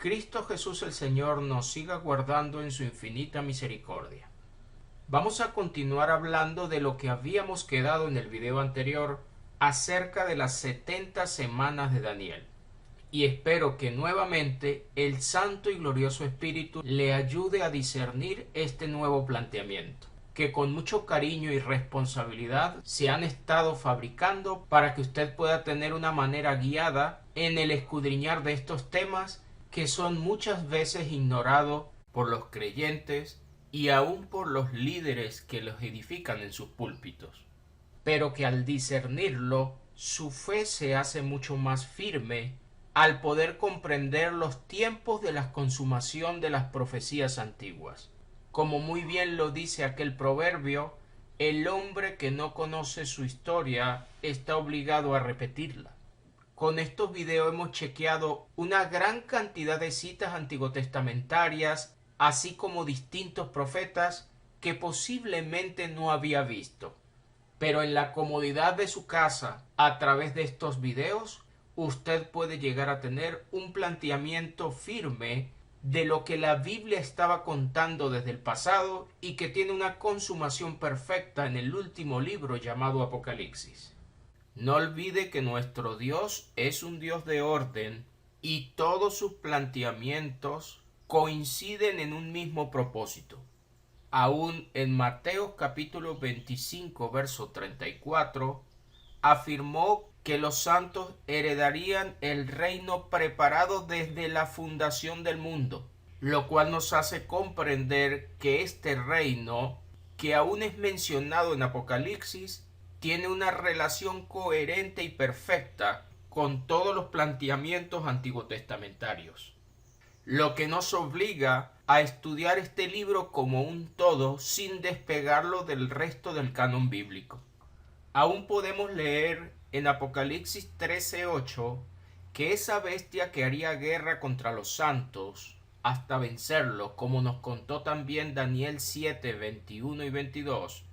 Cristo Jesús el Señor nos siga guardando en su infinita misericordia. Vamos a continuar hablando de lo que habíamos quedado en el video anterior acerca de las 70 semanas de Daniel. Y espero que nuevamente el Santo y Glorioso Espíritu le ayude a discernir este nuevo planteamiento, que con mucho cariño y responsabilidad se han estado fabricando para que usted pueda tener una manera guiada en el escudriñar de estos temas que son muchas veces ignorados por los creyentes y aún por los líderes que los edifican en sus púlpitos, pero que al discernirlo su fe se hace mucho más firme al poder comprender los tiempos de la consumación de las profecías antiguas. Como muy bien lo dice aquel proverbio, el hombre que no conoce su historia está obligado a repetirla. Con estos videos hemos chequeado una gran cantidad de citas antiguotestamentarias, así como distintos profetas que posiblemente no había visto. Pero en la comodidad de su casa, a través de estos videos, usted puede llegar a tener un planteamiento firme de lo que la Biblia estaba contando desde el pasado y que tiene una consumación perfecta en el último libro llamado Apocalipsis. No olvide que nuestro Dios es un Dios de orden y todos sus planteamientos coinciden en un mismo propósito. Aún en Mateo capítulo 25 verso 34 afirmó que los santos heredarían el reino preparado desde la fundación del mundo, lo cual nos hace comprender que este reino, que aún es mencionado en Apocalipsis, tiene una relación coherente y perfecta con todos los planteamientos antiguotestamentarios, lo que nos obliga a estudiar este libro como un todo sin despegarlo del resto del canon bíblico. Aún podemos leer en Apocalipsis 13:8 que esa bestia que haría guerra contra los santos hasta vencerlos, como nos contó también Daniel 7:21 y 22,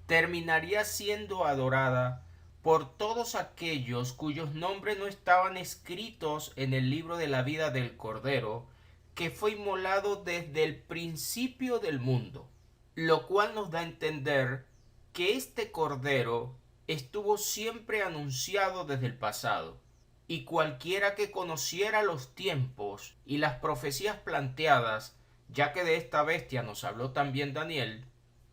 terminaría siendo adorada por todos aquellos cuyos nombres no estaban escritos en el libro de la vida del Cordero, que fue inmolado desde el principio del mundo, lo cual nos da a entender que este Cordero estuvo siempre anunciado desde el pasado, y cualquiera que conociera los tiempos y las profecías planteadas, ya que de esta bestia nos habló también Daniel,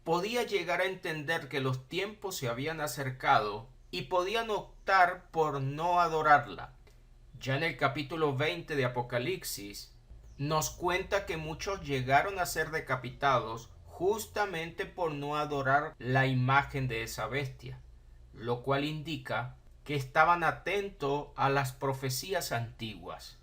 podía llegar a entender que los tiempos se habían acercado y podían optar por no adorarla. Ya en el capítulo 20 de Apocalipsis nos cuenta que muchos llegaron a ser decapitados justamente por no adorar la imagen de esa bestia, lo cual indica que estaban atentos a las profecías antiguas,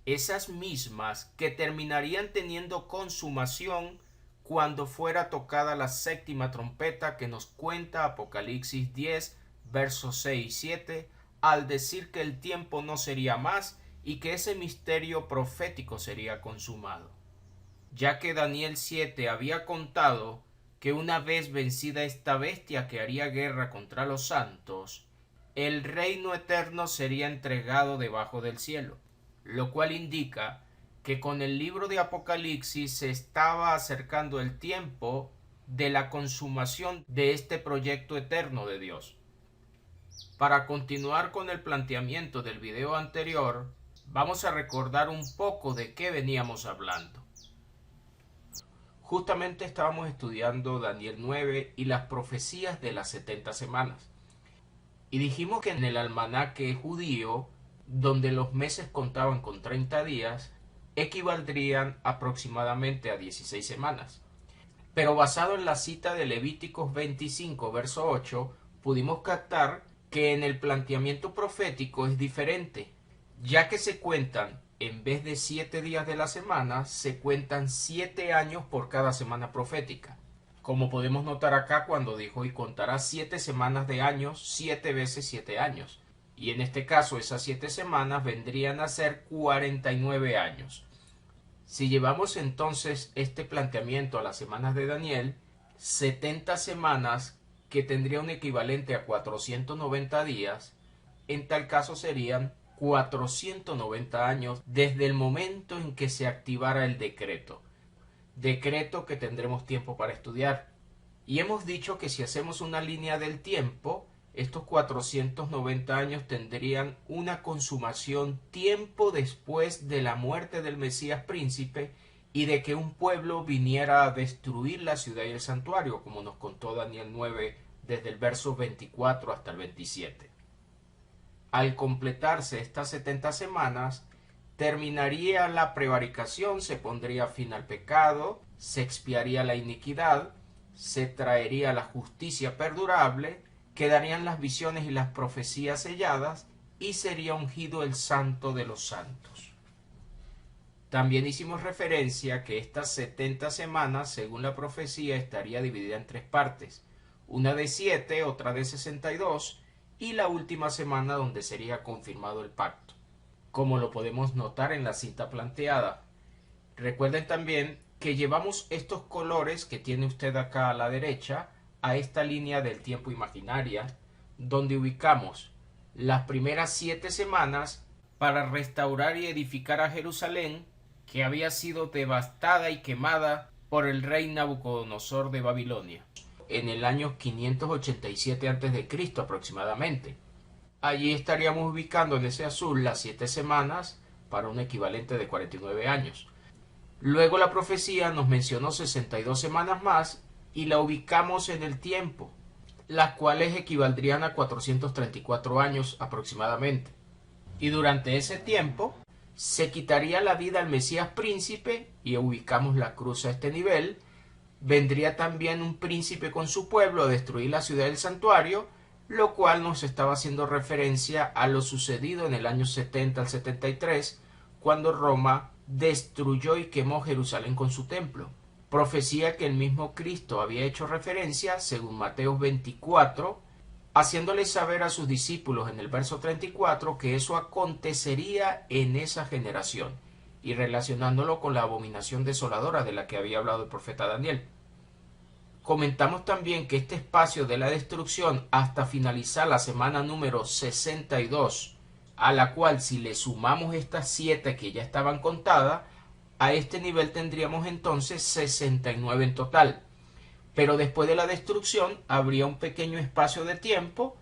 esas mismas que terminarían teniendo consumación cuando fuera tocada la séptima trompeta que nos cuenta Apocalipsis 10, versos 6 y 7, al decir que el tiempo no sería más y que ese misterio profético sería consumado. Ya que Daniel 7 había contado que una vez vencida esta bestia que haría guerra contra los santos, el reino eterno sería entregado debajo del cielo, lo cual indica que con el libro de Apocalipsis se estaba acercando el tiempo de la consumación de este proyecto eterno de Dios. Para continuar con el planteamiento del video anterior, vamos a recordar un poco de qué veníamos hablando. Justamente estábamos estudiando Daniel 9 y las profecías de las 70 semanas. Y dijimos que en el almanaque judío, donde los meses contaban con 30 días, equivaldrían aproximadamente a 16 semanas. Pero basado en la cita de Levíticos 25, verso 8, pudimos captar que en el planteamiento profético es diferente, ya que se cuentan, en vez de 7 días de la semana, se cuentan 7 años por cada semana profética. Como podemos notar acá cuando dijo, y contará 7 semanas de años, 7 veces 7 años. Y en este caso esas 7 semanas vendrían a ser 49 años. Si llevamos entonces este planteamiento a las semanas de Daniel, 70 semanas, que tendría un equivalente a 490 días, en tal caso serían 490 años desde el momento en que se activara el decreto que tendremos tiempo para estudiar. Y hemos dicho que si hacemos una línea del tiempo, estos 490 años tendrían una consumación tiempo después de la muerte del Mesías príncipe y de que un pueblo viniera a destruir la ciudad y el santuario, como nos contó Daniel 9 desde el verso 24 hasta el 27. Al completarse estas 70 semanas, terminaría la prevaricación, se pondría fin al pecado, se expiaría la iniquidad, se traería la justicia perdurable, quedarían las visiones y las profecías selladas y sería ungido el Santo de los Santos. También hicimos referencia que estas 70 semanas, según la profecía, estaría dividida en tres partes, una de 7, otra de 62 y la última semana donde sería confirmado el pacto, como lo podemos notar en la cita planteada. Recuerden también que llevamos estos colores que tiene usted acá a la derecha a esta línea del tiempo imaginaria, donde ubicamos las primeras 7 semanas para restaurar y edificar a Jerusalén, que había sido devastada y quemada por el rey Nabucodonosor de Babilonia en el año 587 a.C. aproximadamente. Allí estaríamos ubicando en ese azul las 7 semanas para un equivalente de 49 años. Luego la profecía nos mencionó 62 semanas más y la ubicamos en el tiempo, las cuales equivaldrían a 434 años aproximadamente. Y durante ese tiempo se quitaría la vida al Mesías príncipe y ubicamos la cruz a este nivel. Vendría también un príncipe con su pueblo a destruir la ciudad del santuario, lo cual nos estaba haciendo referencia a lo sucedido en el año 70 al 73, cuando Roma destruyó y quemó Jerusalén con su templo. Profecía que el mismo Cristo había hecho referencia, según Mateo 24, haciéndole saber a sus discípulos en el verso 34 que eso acontecería en esa generación, y relacionándolo con la abominación desoladora de la que había hablado el profeta Daniel. Comentamos también que este espacio de la destrucción hasta finalizar la semana número 62, a la cual si le sumamos estas 7 que ya estaban contadas, a este nivel tendríamos entonces 69 en total. Pero después de la destrucción habría un pequeño espacio de tiempo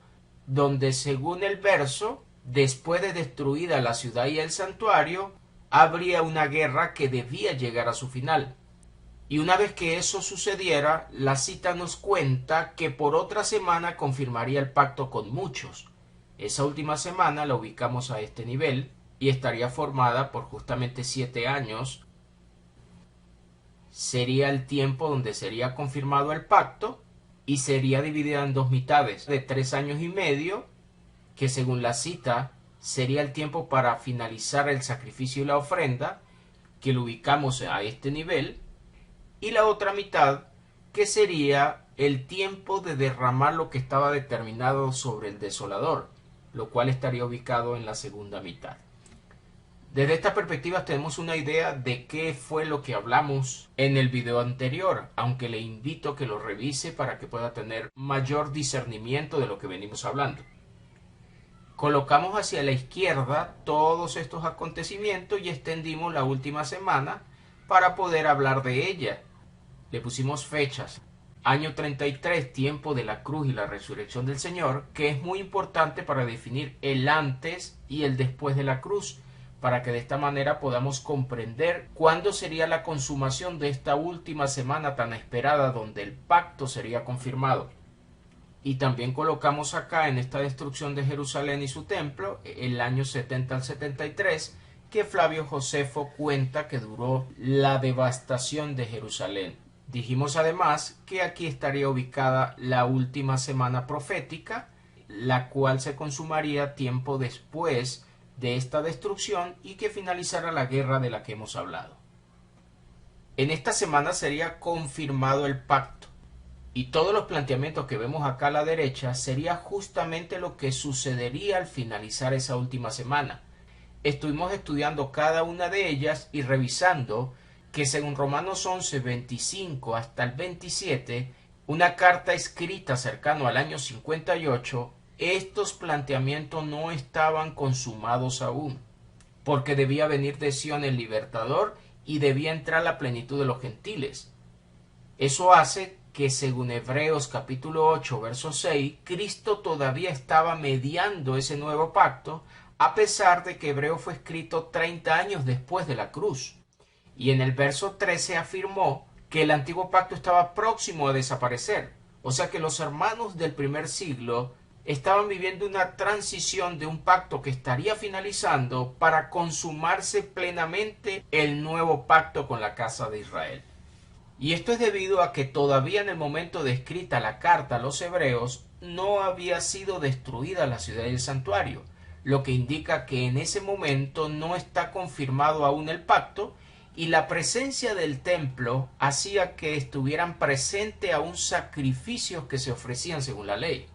donde, según el verso, después de destruida la ciudad y el santuario, habría una guerra que debía llegar a su final. Y una vez que eso sucediera, la cita nos cuenta que por otra semana confirmaría el pacto con muchos. Esa última semana la ubicamos a este nivel y estaría formada por justamente 7 años. Sería el tiempo donde sería confirmado el pacto y sería dividida en dos mitades de 3 años y medio, que según la cita sería el tiempo para finalizar el sacrificio y la ofrenda, que lo ubicamos a este nivel, y la otra mitad, que sería el tiempo de derramar lo que estaba determinado sobre el desolador, lo cual estaría ubicado en la segunda mitad. Desde esta perspectiva tenemos una idea de qué fue lo que hablamos en el video anterior, aunque le invito a que lo revise para que pueda tener mayor discernimiento de lo que venimos hablando. Colocamos hacia la izquierda todos estos acontecimientos y extendimos la última semana para poder hablar de ella. Le pusimos fechas. Año 33, tiempo de la cruz y la resurrección del Señor, que es muy importante para definir el antes y el después de la cruz, para que de esta manera podamos comprender cuándo sería la consumación de esta última semana tan esperada donde el pacto sería confirmado. Y también colocamos acá en esta destrucción de Jerusalén y su templo el año 70 al 73, que Flavio Josefo cuenta que duró la devastación de Jerusalén. Dijimos además que aquí estaría ubicada la última semana profética, la cual se consumaría tiempo después de esta destrucción y que finalizará la guerra de la que hemos hablado. En esta semana sería confirmado el pacto, y todos los planteamientos que vemos acá a la derecha sería justamente lo que sucedería al finalizar esa última semana. Estuvimos estudiando cada una de ellas y revisando que según Romanos 11, 25 hasta el 27, una carta escrita cercano al año 58 estos planteamientos no estaban consumados aún, porque debía venir de Sion el libertador y debía entrar la plenitud de los gentiles. Eso hace que, según Hebreos capítulo 8, verso 6, Cristo todavía estaba mediando ese nuevo pacto, a pesar de que Hebreo fue escrito 30 años después de la cruz. Y en el verso 13 afirmó que el antiguo pacto estaba próximo a desaparecer. O sea que los hermanos del primer siglo estaban viviendo una transición de un pacto que estaría finalizando para consumarse plenamente el nuevo pacto con la casa de Israel. Y esto es debido a que todavía en el momento de escrita la carta a los hebreos no había sido destruida la ciudad y el santuario, lo que indica que en ese momento no está confirmado aún el pacto, y la presencia del templo hacía que estuvieran presentes aún sacrificios que se ofrecían según la ley.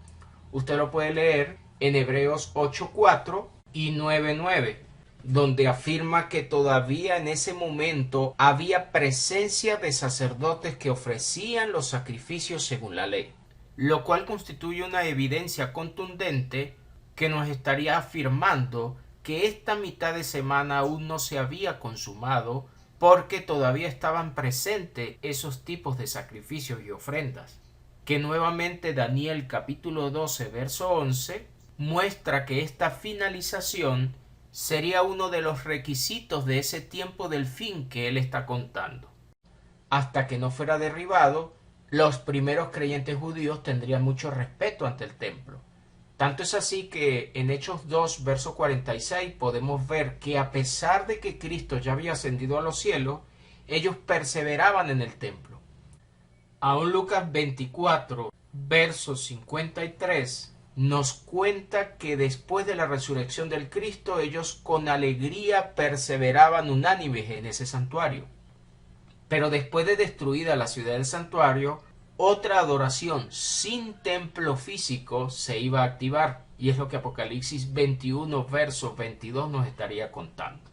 Usted lo puede leer en Hebreos 8:4 y 9:9, donde afirma que todavía en ese momento había presencia de sacerdotes que ofrecían los sacrificios según la ley, lo cual constituye una evidencia contundente que nos estaría afirmando que esta mitad de semana aún no se había consumado, porque todavía estaban presentes esos tipos de sacrificios y ofrendas, que nuevamente Daniel capítulo 12 verso 11 muestra que esta finalización sería uno de los requisitos de ese tiempo del fin que él está contando. Hasta que no fuera derribado, los primeros creyentes judíos tendrían mucho respeto ante el templo. Tanto es así que en Hechos 2, verso 46 podemos ver que a pesar de que Cristo ya había ascendido a los cielos, ellos perseveraban en el templo. Aún Lucas 24, verso 53 nos cuenta que después de la resurrección del Cristo, ellos con alegría perseveraban unánimes en ese santuario. Pero después de destruida la ciudad del santuario, otra adoración sin templo físico se iba a activar, y es lo que Apocalipsis 21, verso 22 nos estaría contando.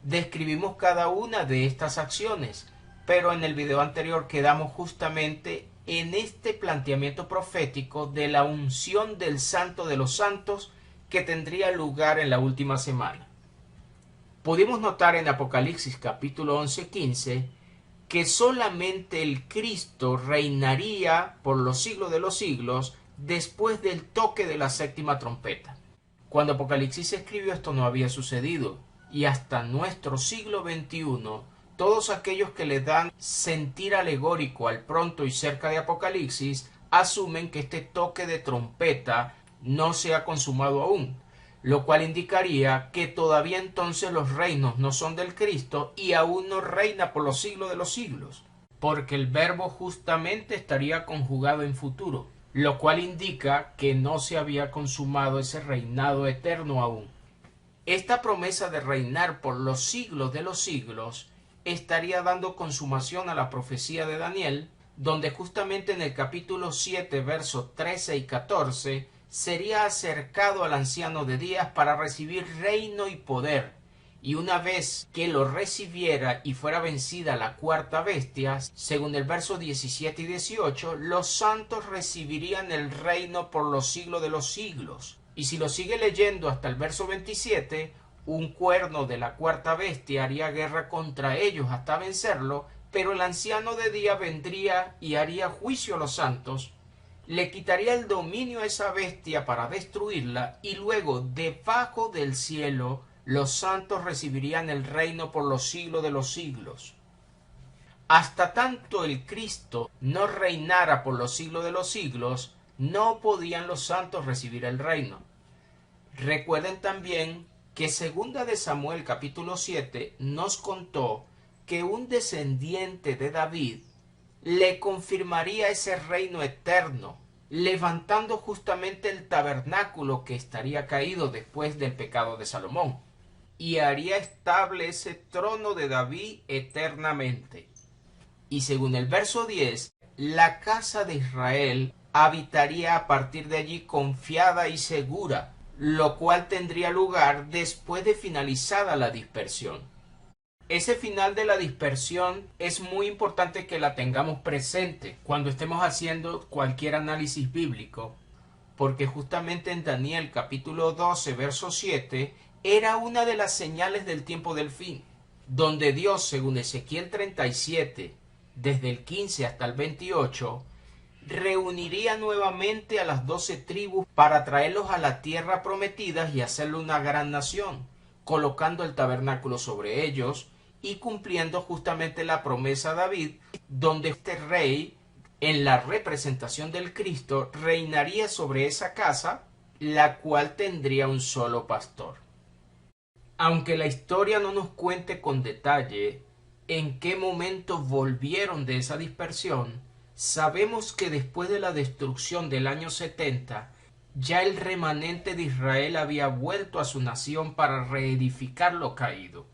Describimos cada una de estas acciones, pero en el video anterior quedamos justamente en este planteamiento profético de la unción del Santo de los Santos que tendría lugar en la última semana. Pudimos notar en Apocalipsis capítulo 11-15 que solamente el Cristo reinaría por los siglos de los siglos después del toque de la séptima trompeta. Cuando Apocalipsis se escribió, esto no había sucedido, y hasta nuestro siglo XXI, todos aquellos que le dan sentir alegórico al pronto y cerca de Apocalipsis asumen que este toque de trompeta no se ha consumado aún, lo cual indicaría que todavía entonces los reinos no son del Cristo y aún no reina por los siglos de los siglos, porque el verbo justamente estaría conjugado en futuro, lo cual indica que no se había consumado ese reinado eterno aún. Esta promesa de reinar por los siglos de los siglos estaría dando consumación a la profecía de Daniel, donde justamente en el capítulo 7, versos 13 y 14, sería acercado al anciano de días para recibir reino y poder, y una vez que lo recibiera y fuera vencida la cuarta bestia, según el verso 17 y 18, los santos recibirían el reino por los siglos de los siglos. Y si lo sigue leyendo hasta el verso 27, un cuerno de la cuarta bestia haría guerra contra ellos hasta vencerlo, pero el anciano de día vendría y haría juicio a los santos, le quitaría el dominio a esa bestia para destruirla, y luego debajo del cielo los santos recibirían el reino por los siglos de los siglos. Hasta tanto el Cristo no reinara por los siglos de los siglos, no podían los santos recibir el reino. Recuerden también que segunda de Samuel capítulo 7 nos contó que un descendiente de David le confirmaría ese reino eterno, levantando justamente el tabernáculo que estaría caído después del pecado de Salomón, y haría estable ese trono de David eternamente. Y según el verso 10, la casa de Israel habitaría a partir de allí confiada y segura, lo cual tendría lugar después de finalizada la dispersión. Ese final de la dispersión es muy importante que la tengamos presente cuando estemos haciendo cualquier análisis bíblico, porque justamente en Daniel capítulo 12, verso 7, era una de las señales del tiempo del fin, donde Dios, según Ezequiel 37, desde el 15 hasta el 28, reuniría nuevamente a las 12 tribus para traerlos a la tierra prometida y hacerle una gran nación, colocando el tabernáculo sobre ellos y cumpliendo justamente la promesa a David, donde este rey, en la representación del Cristo, reinaría sobre esa casa, la cual tendría un solo pastor. Aunque la historia no nos cuente con detalle en qué momento volvieron de esa dispersión, sabemos que después de la destrucción del año 70, ya el remanente de Israel había vuelto a su nación para reedificar lo caído.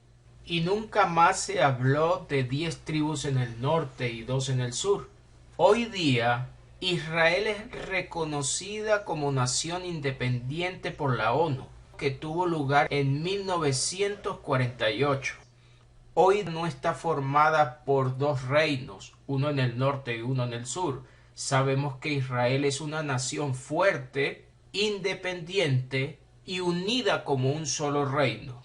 Y nunca más se habló de 10 tribus en el norte y 2 en el sur. Hoy día, Israel es reconocida como nación independiente por la ONU, que tuvo lugar en 1948. Hoy no está formada por dos reinos, uno en el norte y uno en el sur. Sabemos que Israel es una nación fuerte, independiente y unida como un solo reino.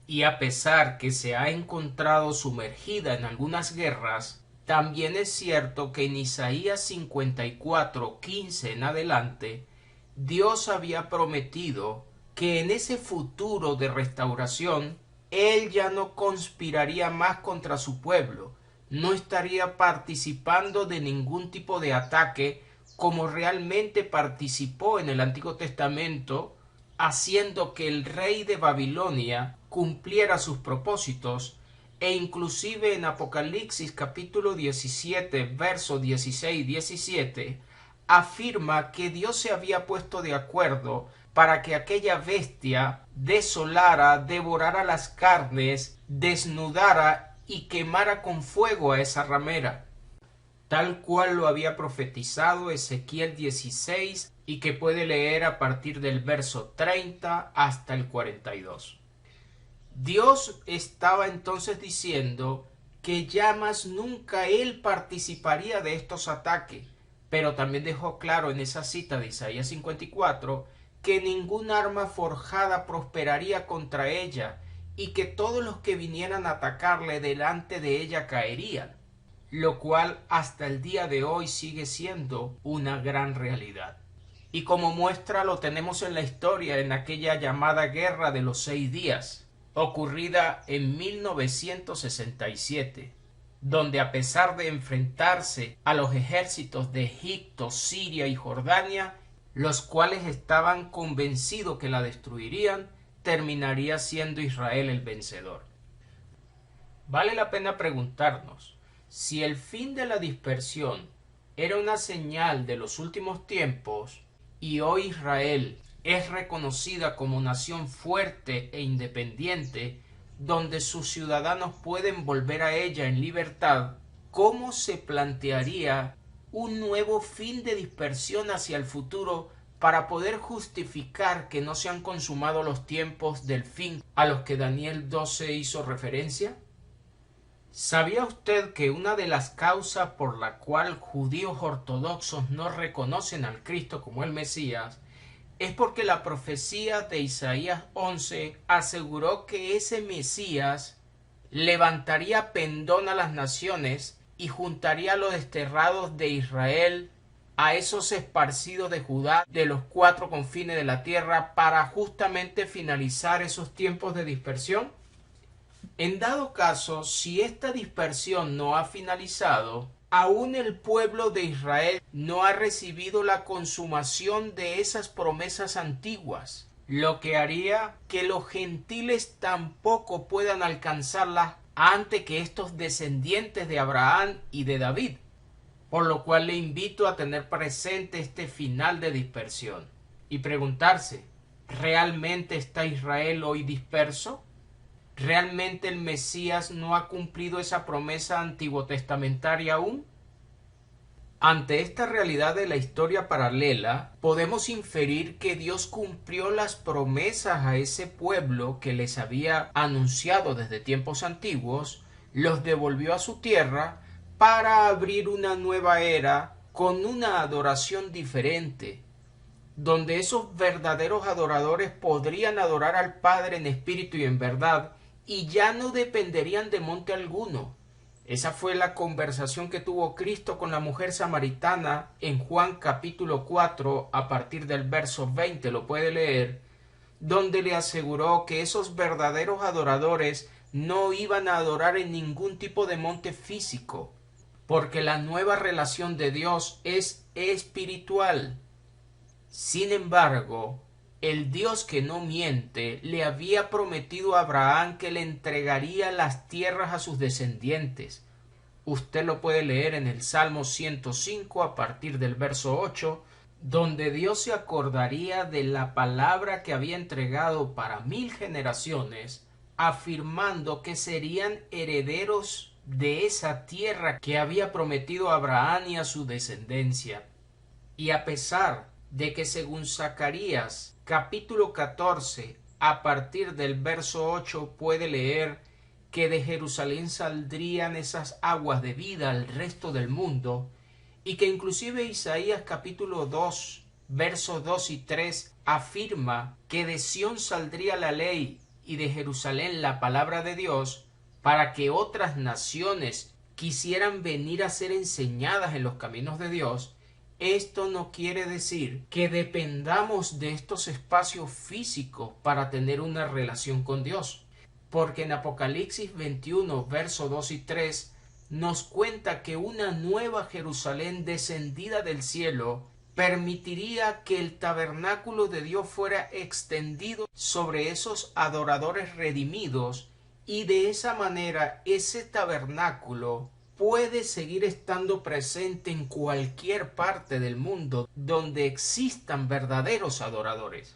Y a pesar que se ha encontrado sumergida en algunas guerras, también es cierto que en Isaías 54, 15 en adelante, Dios había prometido que en ese futuro de restauración, Él ya no conspiraría más contra su pueblo, no estaría participando de ningún tipo de ataque como realmente participó en el Antiguo Testamento, haciendo que el rey de Babilonia cumpliera sus propósitos, e inclusive en Apocalipsis capítulo 17, versos 16 y 17, afirma que Dios se había puesto de acuerdo para que aquella bestia desolara, devorara las carnes, desnudara y quemara con fuego a esa ramera, tal cual lo había profetizado Ezequiel 16 y que puede leer a partir del verso 30 hasta el 42. Dios estaba entonces diciendo que ya más nunca él participaría de estos ataques, pero también dejó claro en esa cita de Isaías 54 que ningún arma forjada prosperaría contra ella y que todos los que vinieran a atacarle delante de ella caerían, lo cual hasta el día de hoy sigue siendo una gran realidad. Y como muestra lo tenemos en la historia en aquella llamada Guerra de los 6 días, ocurrida en 1967, donde a pesar de enfrentarse a los ejércitos de Egipto, Siria y Jordania, los cuales estaban convencidos que la destruirían, terminaría siendo Israel el vencedor. Vale la pena preguntarnos si el fin de la dispersión era una señal de los últimos tiempos y hoy Israel es reconocida como nación fuerte e independiente, donde sus ciudadanos pueden volver a ella en libertad, ¿cómo se plantearía un nuevo fin de dispersión hacia el futuro para poder justificar que no se han consumado los tiempos del fin a los que Daniel 12 hizo referencia? ¿Sabía usted que una de las causas por la cual judíos ortodoxos no reconocen al Cristo como el Mesías es porque la profecía de Isaías 11 aseguró que ese Mesías levantaría pendón a las naciones y juntaría a los desterrados de Israel, a esos esparcidos de Judá de los 4 confines de la tierra, para justamente finalizar esos tiempos de dispersión? En dado caso, si esta dispersión no ha finalizado, aún el pueblo de Israel no ha recibido la consumación de esas promesas antiguas, lo que haría que los gentiles tampoco puedan alcanzarlas antes que estos descendientes de Abraham y de David, por lo cual le invito a tener presente este final de dispersión y preguntarse, ¿realmente está Israel hoy disperso? ¿Realmente el Mesías no ha cumplido esa promesa antiguotestamentaria aún? Ante esta realidad de la historia paralela, podemos inferir que Dios cumplió las promesas a ese pueblo que les había anunciado desde tiempos antiguos, los devolvió a su tierra para abrir una nueva era con una adoración diferente, donde esos verdaderos adoradores podrían adorar al Padre en espíritu y en verdad, y ya no dependerían de monte alguno. Esa fue la conversación que tuvo Cristo con la mujer samaritana en Juan capítulo 4 a partir del verso 20, lo puede leer, donde le aseguró que esos verdaderos adoradores no iban a adorar en ningún tipo de monte físico, porque la nueva relación de Dios es espiritual. Sin embargo, el Dios que no miente le había prometido a Abraham que le entregaría las tierras a sus descendientes. Usted lo puede leer en el Salmo 105 a partir del verso 8, donde Dios se acordaría de la palabra que había entregado para 1000 generaciones, afirmando que serían herederos de esa tierra que había prometido a Abraham y a su descendencia. Y a pesar de que según Zacarías capítulo 14 a partir del verso 8 puede leer que de Jerusalén saldrían esas aguas de vida al resto del mundo, y que inclusive Isaías capítulo 2 versos 2 y 3 afirma que de Sión saldría la ley y de Jerusalén la palabra de Dios, para que otras naciones quisieran venir a ser enseñadas en los caminos de Dios. Esto no quiere decir que dependamos de estos espacios físicos para tener una relación con Dios, porque en Apocalipsis 21, versos 2 y 3 nos cuenta que una nueva Jerusalén descendida del cielo permitiría que el tabernáculo de Dios fuera extendido sobre esos adoradores redimidos, y de esa manera ese tabernáculo puede seguir estando presente en cualquier parte del mundo donde existan verdaderos adoradores.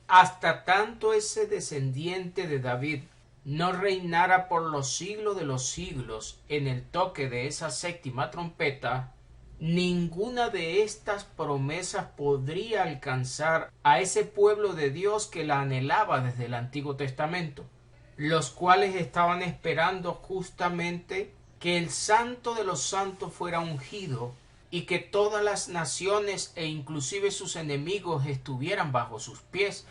Hasta tanto ese descendiente de David no reinara por los siglos de los siglos en el toque de esa séptima trompeta, ninguna de estas promesas podría alcanzar a ese pueblo de Dios que la anhelaba desde el Antiguo Testamento, los cuales estaban esperando justamente que el Santo de los Santos fuera ungido y que todas las naciones e inclusive sus enemigos estuvieran bajo sus pies.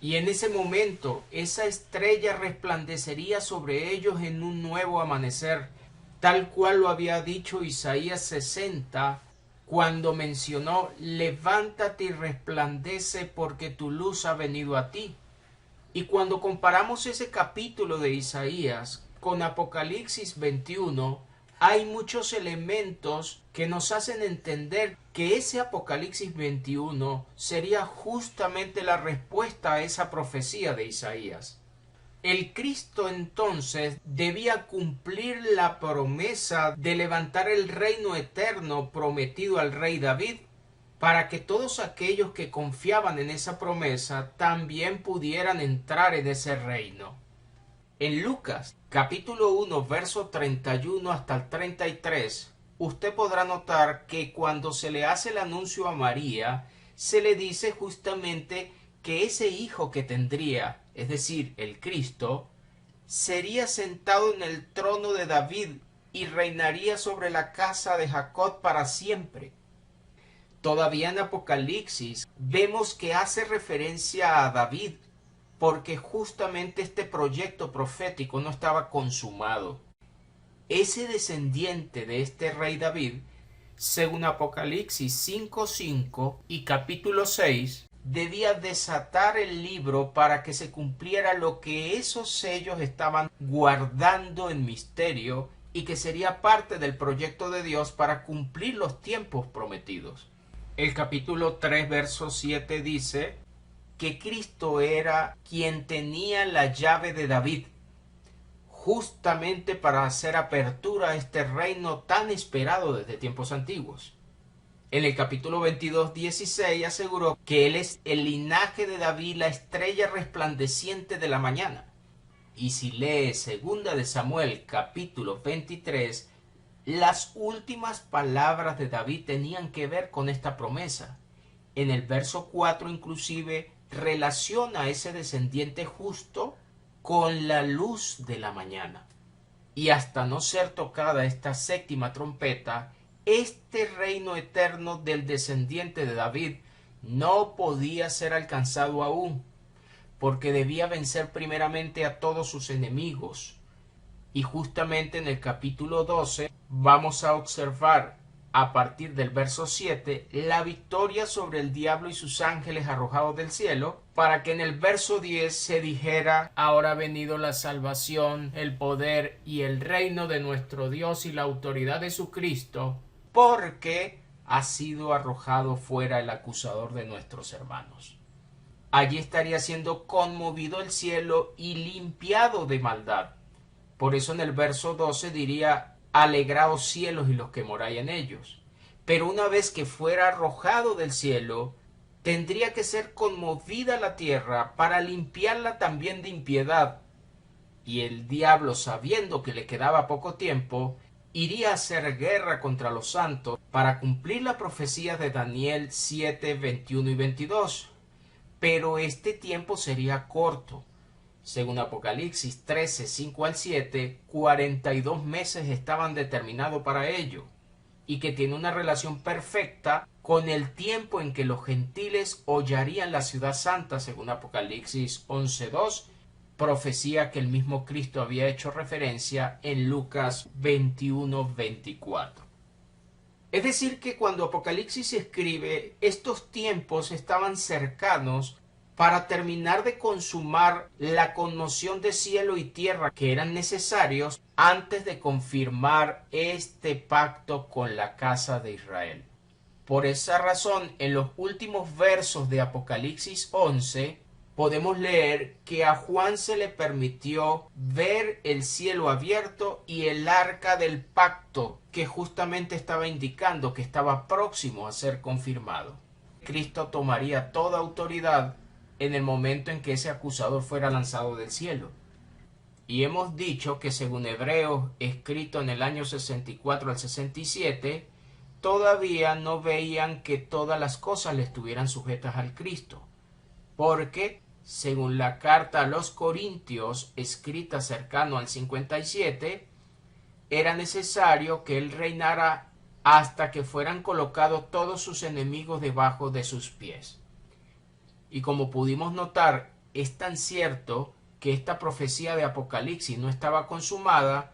Y en ese momento esa estrella resplandecería sobre ellos en un nuevo amanecer, tal cual lo había dicho Isaías 60, cuando mencionó: levántate y resplandece porque tu luz ha venido a ti. Y cuando comparamos ese capítulo de Isaías con Apocalipsis 21, hay muchos elementos que nos hacen entender que ese Apocalipsis 21 sería justamente la respuesta a esa profecía de Isaías. El Cristo entonces debía cumplir la promesa de levantar el reino eterno prometido al rey David, para que todos aquellos que confiaban en esa promesa también pudieran entrar en ese reino. En Lucas capítulo 1 verso 31 hasta el 33, usted podrá notar que cuando se le hace el anuncio a María, se le dice justamente que ese hijo que tendría, es decir, el Cristo, sería sentado en el trono de David y reinaría sobre la casa de Jacob para siempre. Todavía en Apocalipsis vemos que hace referencia a David, porque justamente este proyecto profético no estaba consumado. Ese descendiente de este rey David, según Apocalipsis 5:5 y capítulo 6, debía desatar el libro para que se cumpliera lo que esos sellos estaban guardando en misterio, y que sería parte del proyecto de Dios para cumplir los tiempos prometidos. El capítulo 3 verso 7 dice que Cristo era quien tenía la llave de David, justamente para hacer apertura a este reino tan esperado desde tiempos antiguos. En el capítulo 22:16 aseguró que él es el linaje de David, la estrella resplandeciente de la mañana. Y si lee 2 de Samuel capítulo 23, las últimas palabras de David tenían que ver con esta promesa. En el verso 4 inclusive relaciona a ese descendiente justo con la luz de la mañana. Y hasta no ser tocada esta séptima trompeta, este reino eterno del descendiente de David no podía ser alcanzado aún, porque debía vencer primeramente a todos sus enemigos. Y justamente en el capítulo 12 vamos a observar a partir del verso 7 la victoria sobre el diablo y sus ángeles arrojados del cielo, para que en el verso 10 se dijera: ahora ha venido la salvación, el poder y el reino de nuestro Dios y la autoridad de su Cristo, porque ha sido arrojado fuera el acusador de nuestros hermanos. Allí estaría siendo conmovido el cielo y limpiado de maldad. Por eso en el verso 12 diría: alegraos cielos y los que moráis en ellos. Pero una vez que fuera arrojado del cielo, tendría que ser conmovida la tierra para limpiarla también de impiedad. Y el diablo, sabiendo que le quedaba poco tiempo, iría a hacer guerra contra los santos para cumplir la profecía de Daniel 7, 21 y 22. Pero este tiempo sería corto. Según Apocalipsis 13, 5 al 7, 42 meses estaban determinados para ello, y que tiene una relación perfecta con el tiempo en que los gentiles hollarían la ciudad santa, según Apocalipsis 11, 2, profecía que el mismo Cristo había hecho referencia en Lucas 21, 24. Es decir, que cuando Apocalipsis escribe, estos tiempos estaban cercanos para terminar de consumar la conmoción de cielo y tierra que eran necesarios antes de confirmar este pacto con la casa de Israel. Por esa razón, en los últimos versos de Apocalipsis 11, podemos leer que a Juan se le permitió ver el cielo abierto y el arca del pacto, que justamente estaba indicando que estaba próximo a ser confirmado. Cristo tomaría toda autoridad en el momento en que ese acusador fuera lanzado del cielo. Y hemos dicho que según Hebreos, escrito en el año 64 al 67, todavía no veían que todas las cosas le estuvieran sujetas al Cristo, porque según la carta a los Corintios, escrita cercano al 57, era necesario que él reinara hasta que fueran colocados todos sus enemigos debajo de sus pies. Y como pudimos notar, es tan cierto que esta profecía de Apocalipsis no estaba consumada,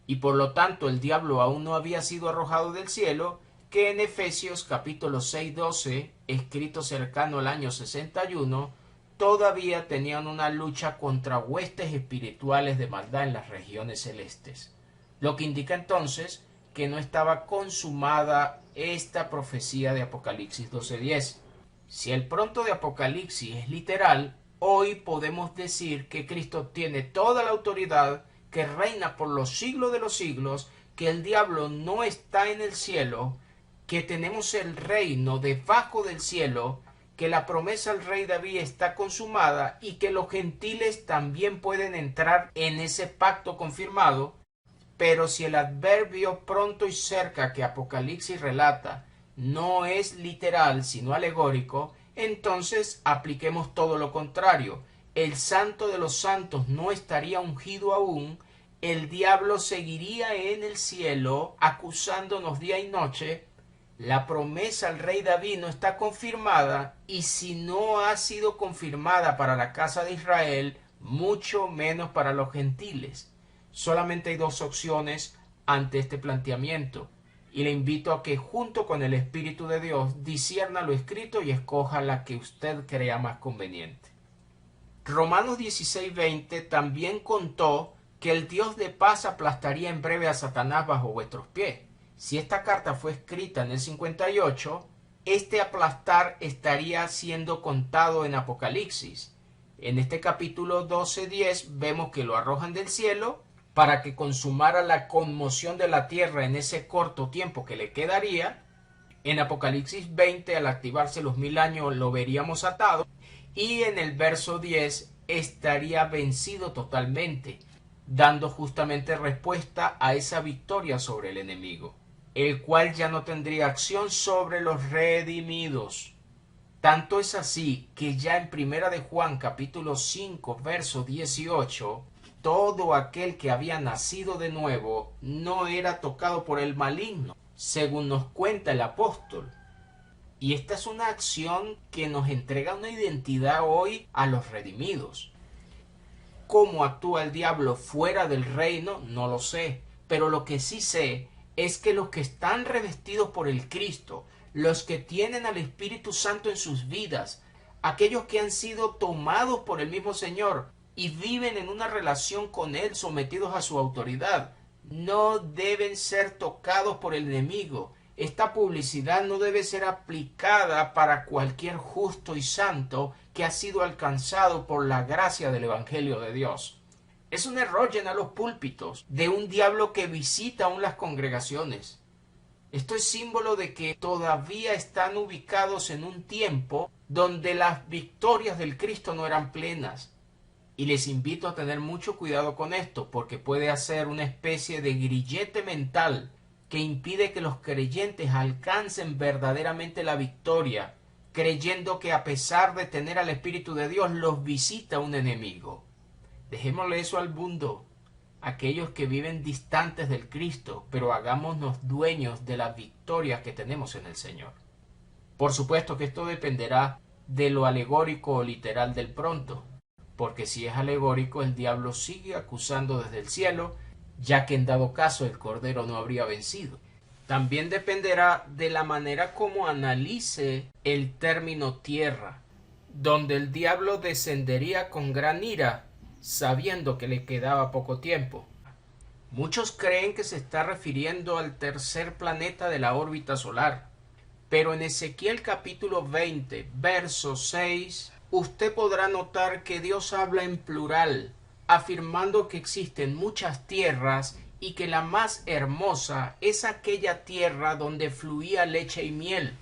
y por lo tanto el diablo aún no había sido arrojado del cielo, que en Efesios capítulo 6, 12, escrito cercano al año 61, todavía tenían una lucha contra huestes espirituales de maldad en las regiones celestes. Lo que indica entonces que no estaba consumada esta profecía de Apocalipsis 12:10. Si el pronto de Apocalipsis es literal, hoy podemos decir que Cristo tiene toda la autoridad, que reina por los siglos de los siglos, que el diablo no está en el cielo, que tenemos el reino debajo del cielo, que la promesa al rey David está consumada y que los gentiles también pueden entrar en ese pacto confirmado. Pero si el adverbio pronto y cerca que Apocalipsis relata no es literal sino alegórico, entonces apliquemos todo lo contrario. El santo de los santos no estaría ungido aún, el diablo seguiría en el cielo acusándonos día y noche, la promesa al rey David no está confirmada, y si no ha sido confirmada para la casa de Israel, mucho menos para los gentiles. Solamente hay dos opciones ante este planteamiento, y le invito a que junto con el Espíritu de Dios discierna lo escrito y escoja la que usted crea más conveniente. Romanos 16:20 también contó que el Dios de paz aplastaría en breve a Satanás bajo vuestros pies. Si esta carta fue escrita en el 58, este aplastar estaría siendo contado en Apocalipsis. En este capítulo 12:10 vemos que lo arrojan del cielo para que consumara la conmoción de la tierra en ese corto tiempo que le quedaría. En Apocalipsis 20, al activarse los 1000 años, lo veríamos atado. Y en el verso 10 estaría vencido totalmente, dando justamente respuesta a esa victoria sobre el enemigo, el cual ya no tendría acción sobre los redimidos. Tanto es así que ya en Primera de Juan capítulo 5 verso 18, todo aquel que había nacido de nuevo no era tocado por el maligno, según nos cuenta el apóstol. Y esta es una acción que nos entrega una identidad hoy a los redimidos. ¿Cómo actúa el diablo fuera del reino? No lo sé. Pero lo que sí sé es que los que están revestidos por el Cristo, los que tienen al Espíritu Santo en sus vidas, aquellos que han sido tomados por el mismo Señor y viven en una relación con Él sometidos a su autoridad, no deben ser tocados por el enemigo. Esta publicidad no debe ser aplicada para cualquier justo y santo que ha sido alcanzado por la gracia del Evangelio de Dios. Es un error llenar los púlpitos de un diablo que visita aún las congregaciones. Esto es símbolo de que todavía están ubicados en un tiempo donde las victorias del Cristo no eran plenas. Y les invito a tener mucho cuidado con esto, porque puede hacer una especie de grillete mental que impide que los creyentes alcancen verdaderamente la victoria, creyendo que a pesar de tener al Espíritu de Dios los visita un enemigo. Dejémosle eso al mundo, aquellos que viven distantes del Cristo, pero hagámonos dueños de las victorias que tenemos en el Señor. Por supuesto que esto dependerá de lo alegórico o literal del pronto, porque si es alegórico el diablo sigue acusando desde el cielo, ya que en dado caso el Cordero no habría vencido. También dependerá de la manera como analice el término tierra, donde el diablo descendería con gran ira, sabiendo que le quedaba poco tiempo. Muchos creen que se está refiriendo al tercer planeta de la órbita solar, pero en Ezequiel capítulo 20, verso 6, usted podrá notar que Dios habla en plural, afirmando que existen muchas tierras y que la más hermosa es aquella tierra donde fluía leche y miel.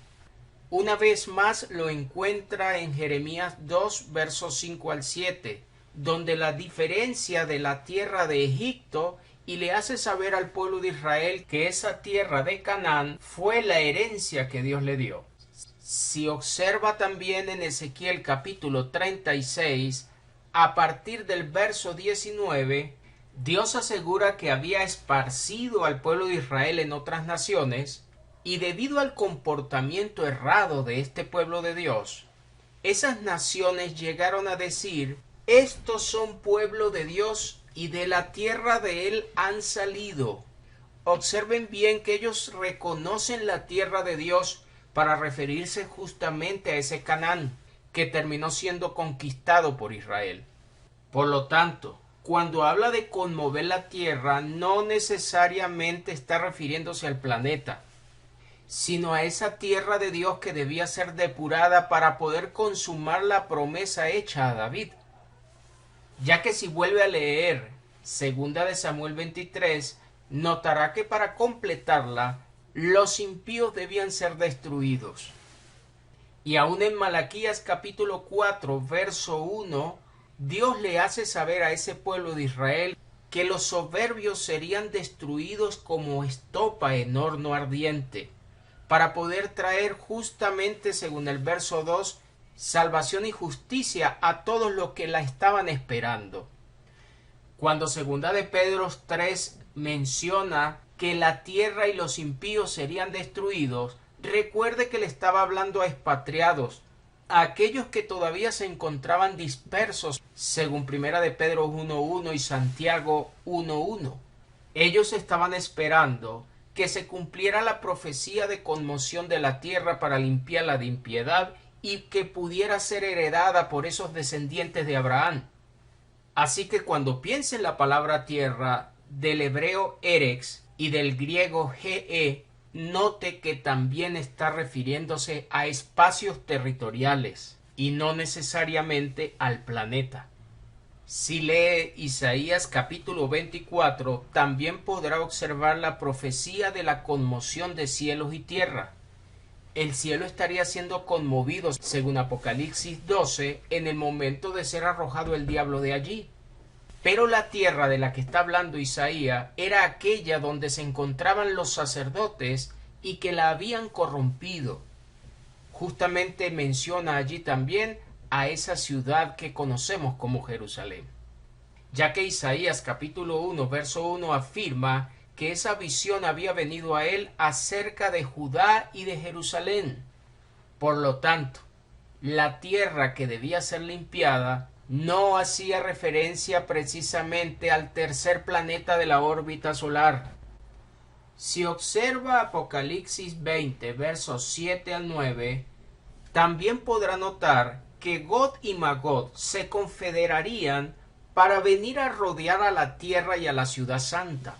Una vez más lo encuentra en Jeremías 2, versos 5 al 7, donde la diferencia de la tierra de Egipto y le hace saber al pueblo de Israel que esa tierra de Canaán fue la herencia que Dios le dio. Si observa también en Ezequiel capítulo 36, a partir del verso 19, Dios asegura que había esparcido al pueblo de Israel en otras naciones, y debido al comportamiento errado de este pueblo de Dios, esas naciones llegaron a decir: estos son pueblo de Dios y de la tierra de él han salido. Observen bien que ellos reconocen la tierra de Dios para referirse justamente a ese Canaán que terminó siendo conquistado por Israel. Por lo tanto, cuando habla de conmover la tierra, no necesariamente está refiriéndose al planeta, sino a esa tierra de Dios que debía ser depurada para poder consumar la promesa hecha a David. Ya que si vuelve a leer segunda de Samuel 23, notará que para completarla, los impíos debían ser destruidos. Y aún en Malaquías capítulo 4, verso 1, Dios le hace saber a ese pueblo de Israel que los soberbios serían destruidos como estopa en horno ardiente, para poder traer justamente, según el verso 2, salvación y justicia a todos los que la estaban esperando. Cuando segunda de Pedro 3 menciona que la tierra y los impíos serían destruidos, recuerde que le estaba hablando a expatriados, a aquellos que todavía se encontraban dispersos, según primera de Pedro 1.1 y Santiago 1.1. Ellos estaban esperando que se cumpliera la profecía de conmoción de la tierra para limpiarla de impiedad y que pudiera ser heredada por esos descendientes de Abraham. Así que cuando piense en la palabra tierra del hebreo erex y del griego ge, note que también está refiriéndose a espacios territoriales y no necesariamente al planeta. Si lee Isaías capítulo 24, también podrá observar la profecía de la conmoción de cielos y tierra. El cielo estaría siendo conmovido, según Apocalipsis 12, en el momento de ser arrojado el diablo de allí. Pero la tierra de la que está hablando Isaías era aquella donde se encontraban los sacerdotes y que la habían corrompido. Justamente menciona allí también a esa ciudad que conocemos como Jerusalén, ya que Isaías capítulo 1 verso 1 afirma que esa visión había venido a él acerca de Judá y de Jerusalén. Por lo tanto, la tierra que debía ser limpiada no hacía referencia precisamente al tercer planeta de la órbita solar. Si observa Apocalipsis 20, versos 7 al 9, también podrá notar que Gog y Magog se confederarían para venir a rodear a la tierra y a la ciudad santa.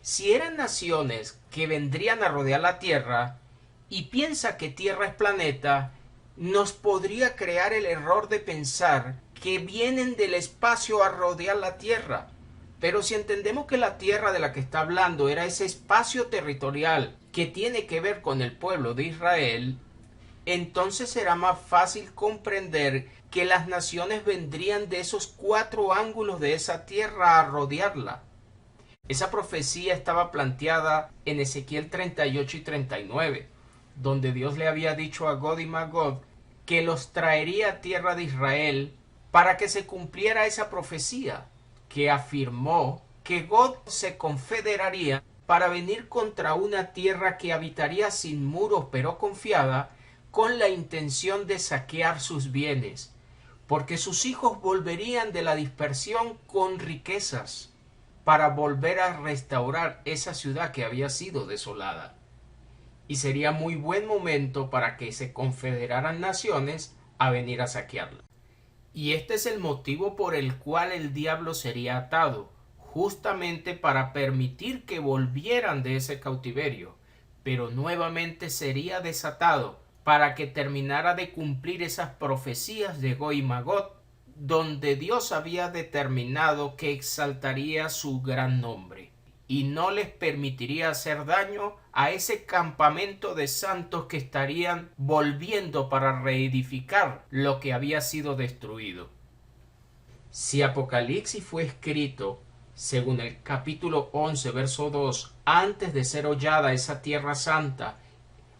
Si eran naciones que vendrían a rodear la tierra y piensa que tierra es planeta, nos podría crear el error de pensar que vienen del espacio a rodear la tierra. Pero si entendemos que la tierra de la que está hablando era ese espacio territorial que tiene que ver con el pueblo de Israel, entonces será más fácil comprender que las naciones vendrían de esos 4 ángulos de esa tierra a rodearla. Esa profecía estaba planteada en Ezequiel 38 y 39, donde Dios le había dicho a Gog y Magog que los traería a tierra de Israel para que se cumpliera esa profecía, que afirmó que Gog se confederaría para venir contra una tierra que habitaría sin muros pero confiada, con la intención de saquear sus bienes, porque sus hijos volverían de la dispersión con riquezas, para volver a restaurar esa ciudad que había sido desolada. Y sería muy buen momento para que se confederaran naciones a venir a saquearla. Y este es el motivo por el cual el diablo sería atado, justamente para permitir que volvieran de ese cautiverio, pero nuevamente sería desatado para que terminara de cumplir esas profecías de Gog y Magog, donde Dios había determinado que exaltaría su gran nombre y no les permitiría hacer daño a ese campamento de santos que estarían volviendo para reedificar lo que había sido destruido. Si Apocalipsis fue escrito, según el capítulo 11, verso 2, antes de ser hollada esa tierra santa,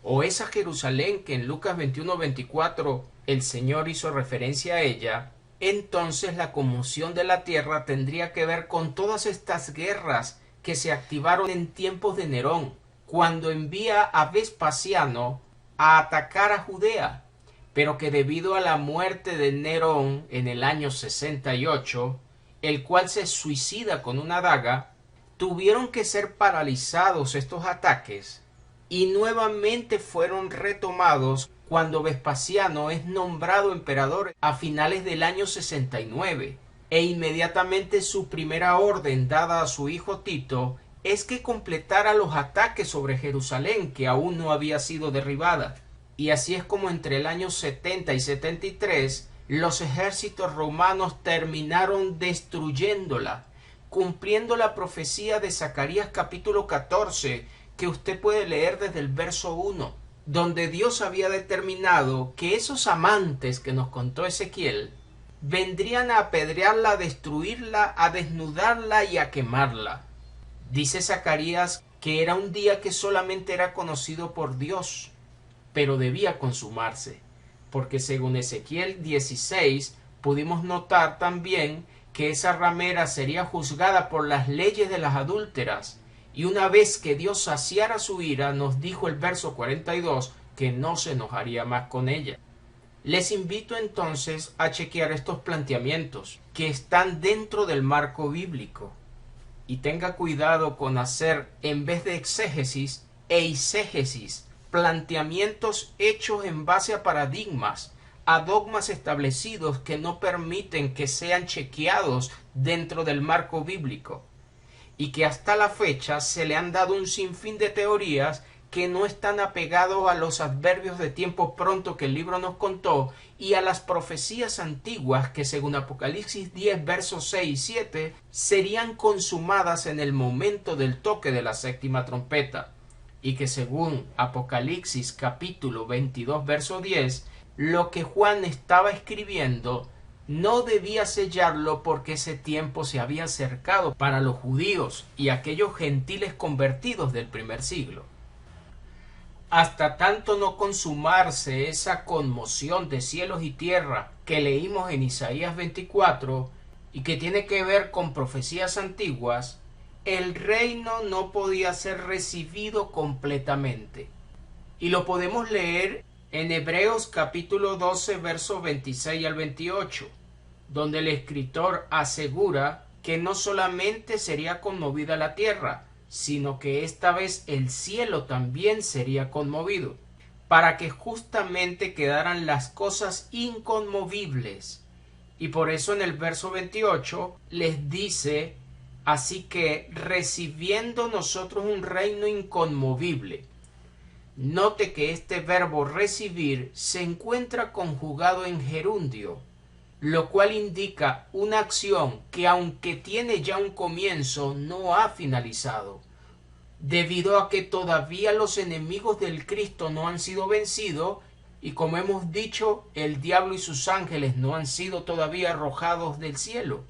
o esa Jerusalén que en Lucas 21-24 el Señor hizo referencia a ella, entonces la conmoción de la tierra tendría que ver con todas estas guerras que se activaron en tiempos de Nerón, cuando envía a Vespasiano a atacar a Judea, pero que debido a la muerte de Nerón en el año 68, el cual se suicida con una daga, tuvieron que ser paralizados estos ataques y nuevamente fueron retomados cuando Vespasiano es nombrado emperador a finales del año 69, e inmediatamente su primera orden dada a su hijo Tito es que completara los ataques sobre Jerusalén, que aún no había sido derribada. Y así es como entre el año 70 y 73 los ejércitos romanos terminaron destruyéndola, cumpliendo la profecía de Zacarías capítulo 14, que usted puede leer desde el verso 1, donde Dios había determinado que esos amantes que nos contó Ezequiel vendrían a apedrearla, a destruirla, a desnudarla y a quemarla. Dice Zacarías que era un día que solamente era conocido por Dios, pero debía consumarse, porque según Ezequiel 16 pudimos notar también que esa ramera sería juzgada por las leyes de las adúlteras, y una vez que Dios saciara su ira, nos dijo el verso 42 que no se enojaría más con ella. Les invito entonces a chequear estos planteamientos que están dentro del marco bíblico, y tenga cuidado con hacer, en vez de exégesis, eisegesis, planteamientos hechos en base a paradigmas, a dogmas establecidos que no permiten que sean chequeados dentro del marco bíblico, y que hasta la fecha se le han dado un sinfín de teorías que no están apegados a los adverbios de tiempo pronto que el libro nos contó y a las profecías antiguas que según Apocalipsis 10 versos 6 y 7 serían consumadas en el momento del toque de la séptima trompeta, y que según Apocalipsis capítulo 22 verso 10 lo que Juan estaba escribiendo no debía sellarlo porque ese tiempo se había acercado para los judíos y aquellos gentiles convertidos del primer siglo. Hasta tanto no consumarse esa conmoción de cielos y tierra que leímos en Isaías 24 y que tiene que ver con profecías antiguas, el reino no podía ser recibido completamente. Y lo podemos leer en Hebreos capítulo 12, versos 26 al 28, donde el escritor asegura que no solamente sería conmovida la tierra, sino que esta vez el cielo también sería conmovido, para que justamente quedaran las cosas inconmovibles. Y por eso en el verso 28 les dice: así que recibiendo nosotros un reino inconmovible. Note que este verbo recibir se encuentra conjugado en gerundio, lo cual indica una acción que, aunque tiene ya un comienzo, no ha finalizado, debido a que todavía los enemigos del Cristo no han sido vencidos, y como hemos dicho, el diablo y sus ángeles no han sido todavía arrojados del cielo,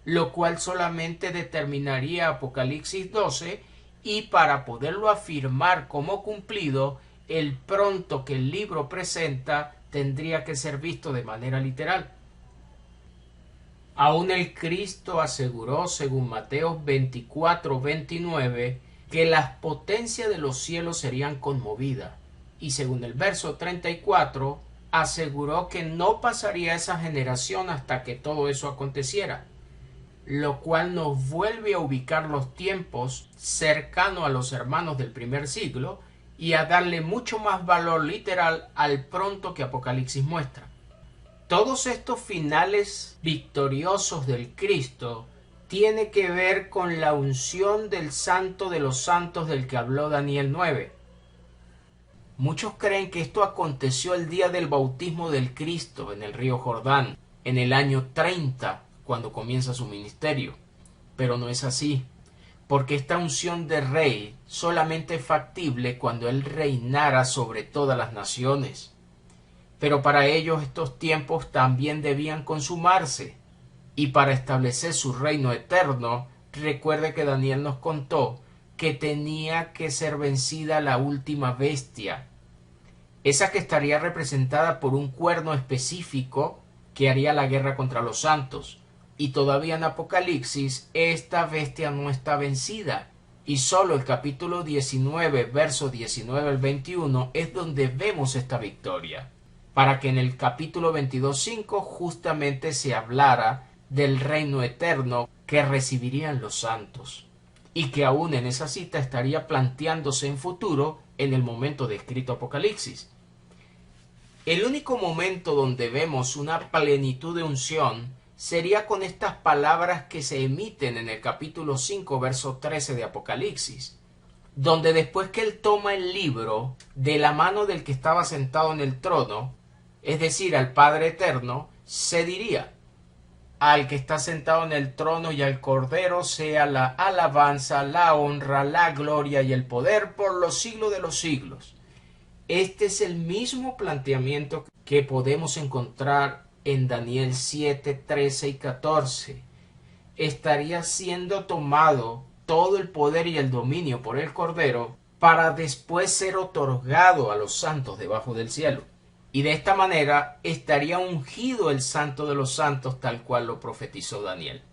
lo cual solamente determinaría Apocalipsis 12, y para poderlo afirmar como cumplido, el pronto que el libro presenta tendría que ser visto de manera literal. Aún el Cristo aseguró, según Mateo 24-29, que las potencias de los cielos serían conmovidas, y según el verso 34, aseguró que no pasaría esa generación hasta que todo eso aconteciera, lo cual nos vuelve a ubicar los tiempos cercanos a los hermanos del primer siglo y a darle mucho más valor literal al pronto que Apocalipsis muestra. Todos estos finales victoriosos del Cristo tiene que ver con la unción del Santo de los Santos del que habló Daniel 9. Muchos creen que esto aconteció el día del bautismo del Cristo en el río Jordán, en el año 30, cuando comienza su ministerio. Pero no es así, porque esta unción de rey solamente es factible cuando él reinara sobre todas las naciones. Pero para ellos estos tiempos también debían consumarse, y para establecer su reino eterno, recuerde que Daniel nos contó que tenía que ser vencida la última bestia, esa que estaría representada por un cuerno específico que haría la guerra contra los santos. Y todavía en Apocalipsis esta bestia no está vencida, y solo el capítulo 19, versos 19 al 21 es donde vemos esta victoria, para que en el capítulo 22:5 justamente se hablara del reino eterno que recibirían los santos, y que aún en esa cita estaría planteándose en futuro en el momento descrito Apocalipsis. El único momento donde vemos una plenitud de unción sería con estas palabras que se emiten en el capítulo 5, verso 13 de Apocalipsis, donde después que él toma el libro de la mano del que estaba sentado en el trono, es decir, al Padre Eterno, se diría: al que está sentado en el trono y al Cordero sea la alabanza, la honra, la gloria y el poder por los siglos de los siglos. Este es el mismo planteamiento que podemos encontrar en Daniel 7, 13 y 14. Estaría siendo tomado todo el poder y el dominio por el Cordero para después ser otorgado a los santos debajo del cielo. Y de esta manera estaría ungido el Santo de los Santos, tal cual lo profetizó Daniel.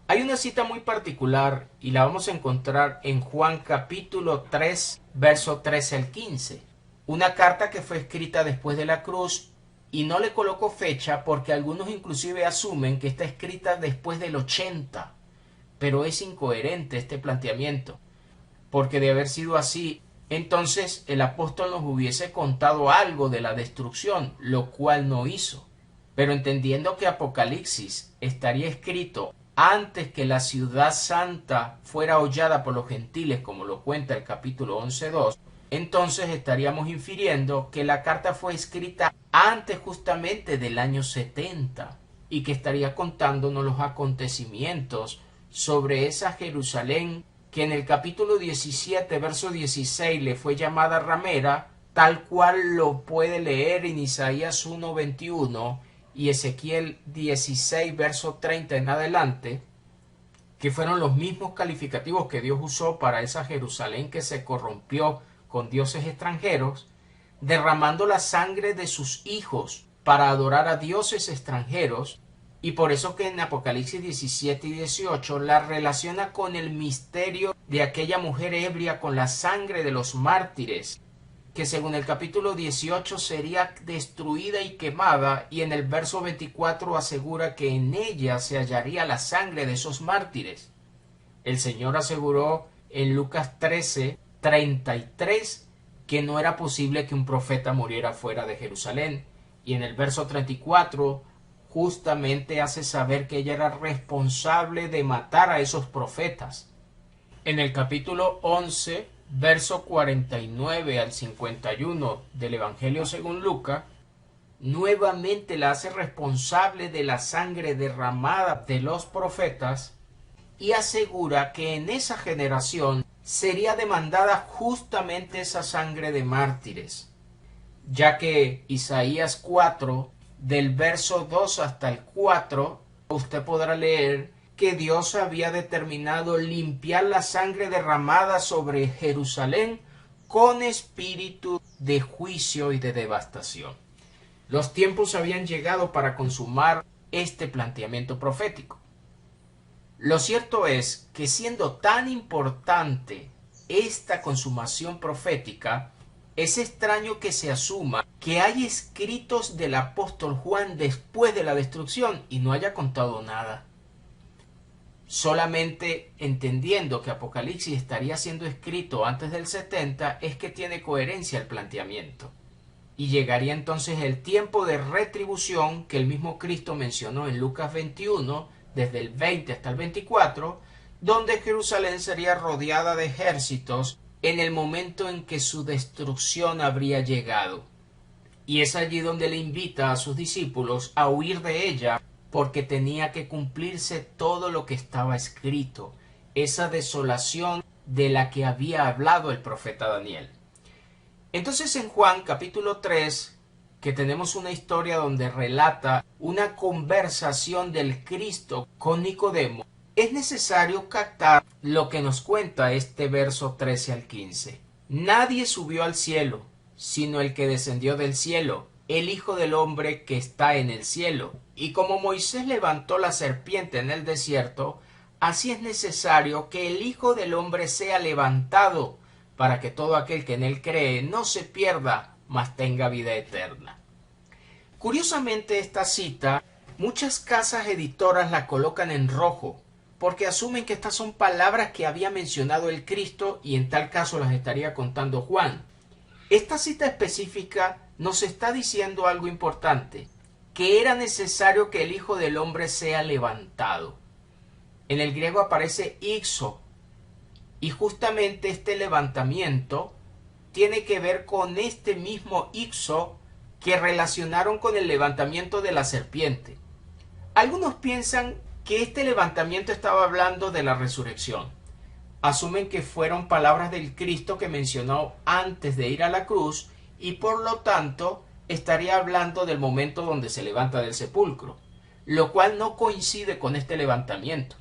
Hay una cita muy particular y la vamos a encontrar en Juan capítulo 3, verso 13 al 15. Una carta que fue escrita después de la cruz, y no le coloco fecha porque algunos inclusive asumen que está escrita después del 80. Pero es incoherente este planteamiento, porque de haber sido así, entonces el apóstol nos hubiese contado algo de la destrucción, lo cual no hizo. Pero entendiendo que Apocalipsis estaría escrito antes que la ciudad santa fuera hollada por los gentiles, como lo cuenta el capítulo 11:2, entonces estaríamos infiriendo que la carta fue escrita antes justamente del año 70 y que estaría contándonos los acontecimientos sobre esa Jerusalén que en el capítulo 17, verso 16 le fue llamada ramera, tal cual lo puede leer en Isaías 1:21 y Ezequiel 16, verso 30 en adelante, que fueron los mismos calificativos que Dios usó para esa Jerusalén que se corrompió con dioses extranjeros, derramando la sangre de sus hijos para adorar a dioses extranjeros. Y por eso que en Apocalipsis 17 y 18 la relaciona con el misterio de aquella mujer ebria con la sangre de los mártires, que según el capítulo 18 sería destruida y quemada, y en el verso 24 asegura que en ella se hallaría la sangre de esos mártires. El Señor aseguró en Lucas 13:33 que no era posible que un profeta muriera fuera de Jerusalén, y en el verso 34 justamente hace saber que ella era responsable de matar a esos profetas. En el capítulo 11, verso 49 al 51 del Evangelio según Lucas, nuevamente la hace responsable de la sangre derramada de los profetas y asegura que en esa generación sería demandada justamente esa sangre de mártires, ya que Isaías 4, del verso 2 hasta el 4, usted podrá leer que Dios había determinado limpiar la sangre derramada sobre Jerusalén con espíritu de juicio y de devastación. Los tiempos habían llegado para consumar este planteamiento profético. Lo cierto es que siendo tan importante esta consumación profética, es extraño que se asuma que hay escritos del apóstol Juan después de la destrucción y no haya contado nada. Solamente entendiendo que Apocalipsis estaría siendo escrito antes del 70 es que tiene coherencia el planteamiento. Y llegaría entonces el tiempo de retribución que el mismo Cristo mencionó en Lucas 21, desde el 20 hasta el 24, donde Jerusalén sería rodeada de ejércitos en el momento en que su destrucción habría llegado. Y es allí donde le invita a sus discípulos a huir de ella, porque tenía que cumplirse todo lo que estaba escrito, esa desolación de la que había hablado el profeta Daniel. Entonces en Juan capítulo 3, que tenemos una historia donde relata una conversación del Cristo con Nicodemo, es necesario captar lo que nos cuenta este verso 13 al 15. Nadie subió al cielo, sino el que descendió del cielo, el Hijo del Hombre que está en el cielo. Y como Moisés levantó la serpiente en el desierto, así es necesario que el Hijo del Hombre sea levantado, para que todo aquel que en él cree no se pierda, mas tenga vida eterna. Curiosamente, esta cita, muchas casas editoras la colocan en rojo, porque asumen que estas son palabras que había mencionado el Cristo y en tal caso las estaría contando Juan. Esta cita específica nos está diciendo algo importante, que era necesario que el Hijo del Hombre sea levantado. En el griego aparece ixo, y justamente este levantamiento tiene que ver con este mismo ixo que relacionaron con el levantamiento de la serpiente. Algunos piensan que este levantamiento estaba hablando de la resurrección. Asumen que fueron palabras del Cristo que mencionó antes de ir a la cruz y por lo tanto estaría hablando del momento donde se levanta del sepulcro, lo cual no coincide con este levantamiento,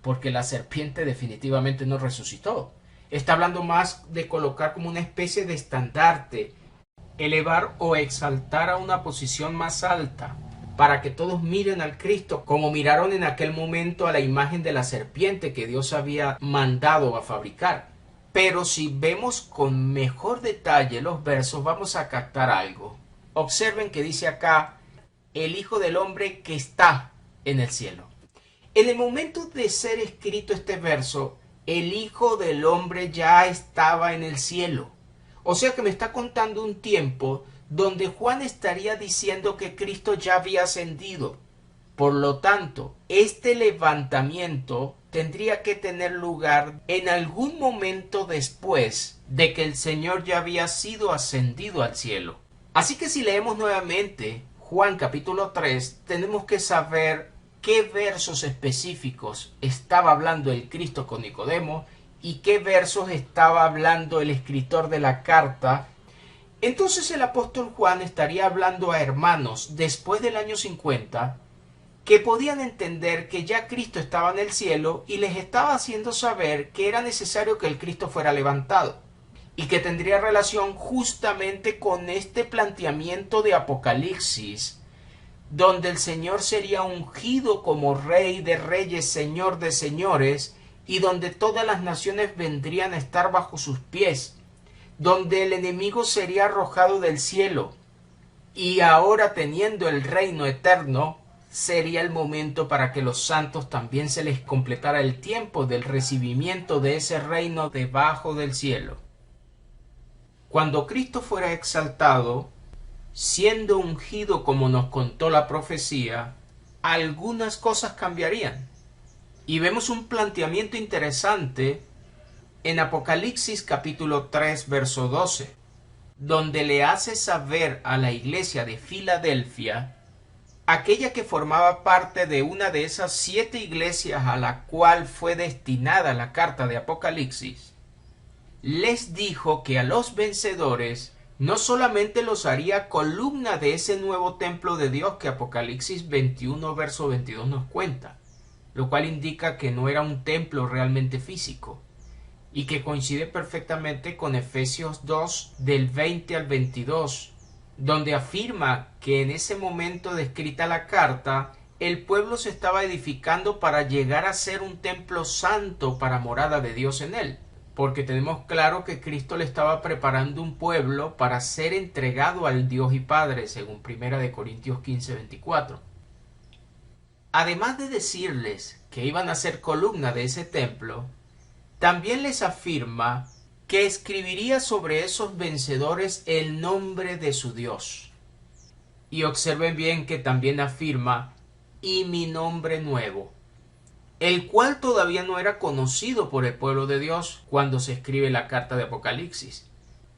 porque la serpiente definitivamente no resucitó. Está hablando más de colocar como una especie de estandarte, elevar o exaltar a una posición más alta, para que todos miren al Cristo como miraron en aquel momento a la imagen de la serpiente que Dios había mandado a fabricar. Pero si vemos con mejor detalle los versos, vamos a captar algo. Observen que dice acá, el Hijo del Hombre que está en el cielo. En el momento de ser escrito este verso, el Hijo del Hombre ya estaba en el cielo. O sea que me está contando un tiempo donde Juan estaría diciendo que Cristo ya había ascendido. Por lo tanto, este levantamiento tendría que tener lugar en algún momento después de que el Señor ya había sido ascendido al cielo. Así que si leemos nuevamente Juan capítulo 3, tenemos que saber qué versos específicos estaba hablando el Cristo con Nicodemo y qué versos estaba hablando el escritor de la carta. Entonces el apóstol Juan estaría hablando a hermanos después del año 50 que podían entender que ya Cristo estaba en el cielo y les estaba haciendo saber que era necesario que el Cristo fuera levantado y que tendría relación justamente con este planteamiento de Apocalipsis, donde el Señor sería ungido como Rey de Reyes, Señor de Señores, y donde todas las naciones vendrían a estar bajo sus pies. donde el enemigo sería arrojado del cielo. Y ahora, teniendo el reino eterno, sería el momento para que los santos también se les completara el tiempo del recibimiento de ese reino debajo del cielo. Cuando Cristo fuera exaltado, siendo ungido como nos contó la profecía, algunas cosas cambiarían. Y vemos un planteamiento interesante en Apocalipsis capítulo 3, verso 12, donde le hace saber a la iglesia de Filadelfia, aquella que formaba parte de una de esas 7 iglesias a la cual fue destinada la carta de Apocalipsis, les dijo que a los vencedores no solamente los haría columna de ese nuevo templo de Dios que Apocalipsis 21, verso 22 nos cuenta, lo cual indica que no era un templo realmente físico, y que coincide perfectamente con Efesios 2 del 20 al 22, donde afirma que en ese momento de escrita la carta, el pueblo se estaba edificando para llegar a ser un templo santo para morada de Dios en él, porque tenemos claro que Cristo le estaba preparando un pueblo para ser entregado al Dios y Padre, según 1 Corintios 15, 24. Además de decirles que iban a ser columna de ese templo, también les afirma que escribiría sobre esos vencedores el nombre de su Dios. Y observen bien que también afirma, y mi nombre nuevo, el cual todavía no era conocido por el pueblo de Dios cuando se escribe la carta de Apocalipsis,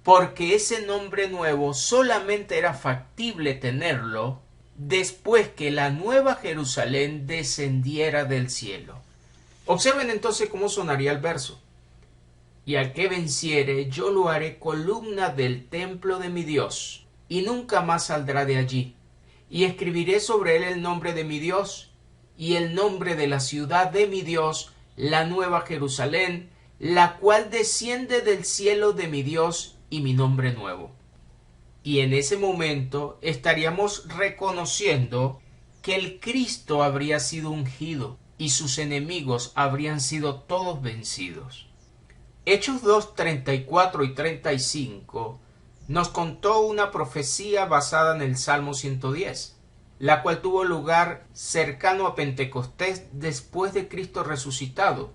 porque ese nombre nuevo solamente era factible tenerlo después que la nueva Jerusalén descendiera del cielo. Observen entonces cómo sonaría el verso. Y al que venciere, yo lo haré columna del templo de mi Dios, y nunca más saldrá de allí. Y escribiré sobre él el nombre de mi Dios, y el nombre de la ciudad de mi Dios, la nueva Jerusalén, la cual desciende del cielo de mi Dios, y mi nombre nuevo. Y en ese momento estaríamos reconociendo que el Cristo habría sido ungido, y sus enemigos habrían sido todos vencidos. Hechos 2, 34 y 35 nos contó una profecía basada en el Salmo 110, la cual tuvo lugar cercano a Pentecostés después de Cristo resucitado,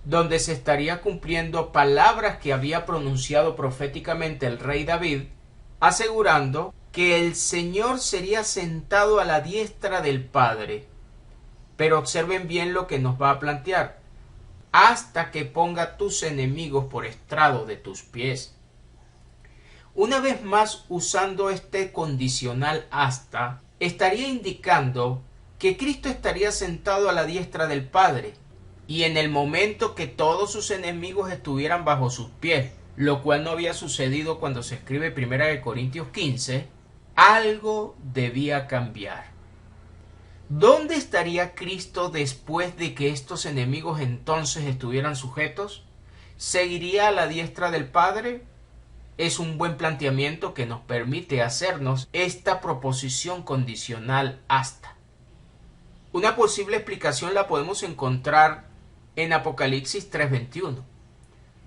donde se estaría cumpliendo palabras que había pronunciado proféticamente el rey David, asegurando que el Señor sería sentado a la diestra del Padre. Pero observen bien lo que nos va a plantear. Hasta que ponga tus enemigos por estrado de tus pies. Una vez más, usando este condicional hasta, estaría indicando que Cristo estaría sentado a la diestra del Padre, y en el momento que todos sus enemigos estuvieran bajo sus pies, lo cual no había sucedido cuando se escribe 1 Corintios 15, algo debía cambiar. ¿Dónde estaría Cristo después de que estos enemigos entonces estuvieran sujetos? ¿Seguiría a la diestra del Padre? Es un buen planteamiento que nos permite hacernos esta proposición condicional hasta. Una posible explicación la podemos encontrar en Apocalipsis 3:21,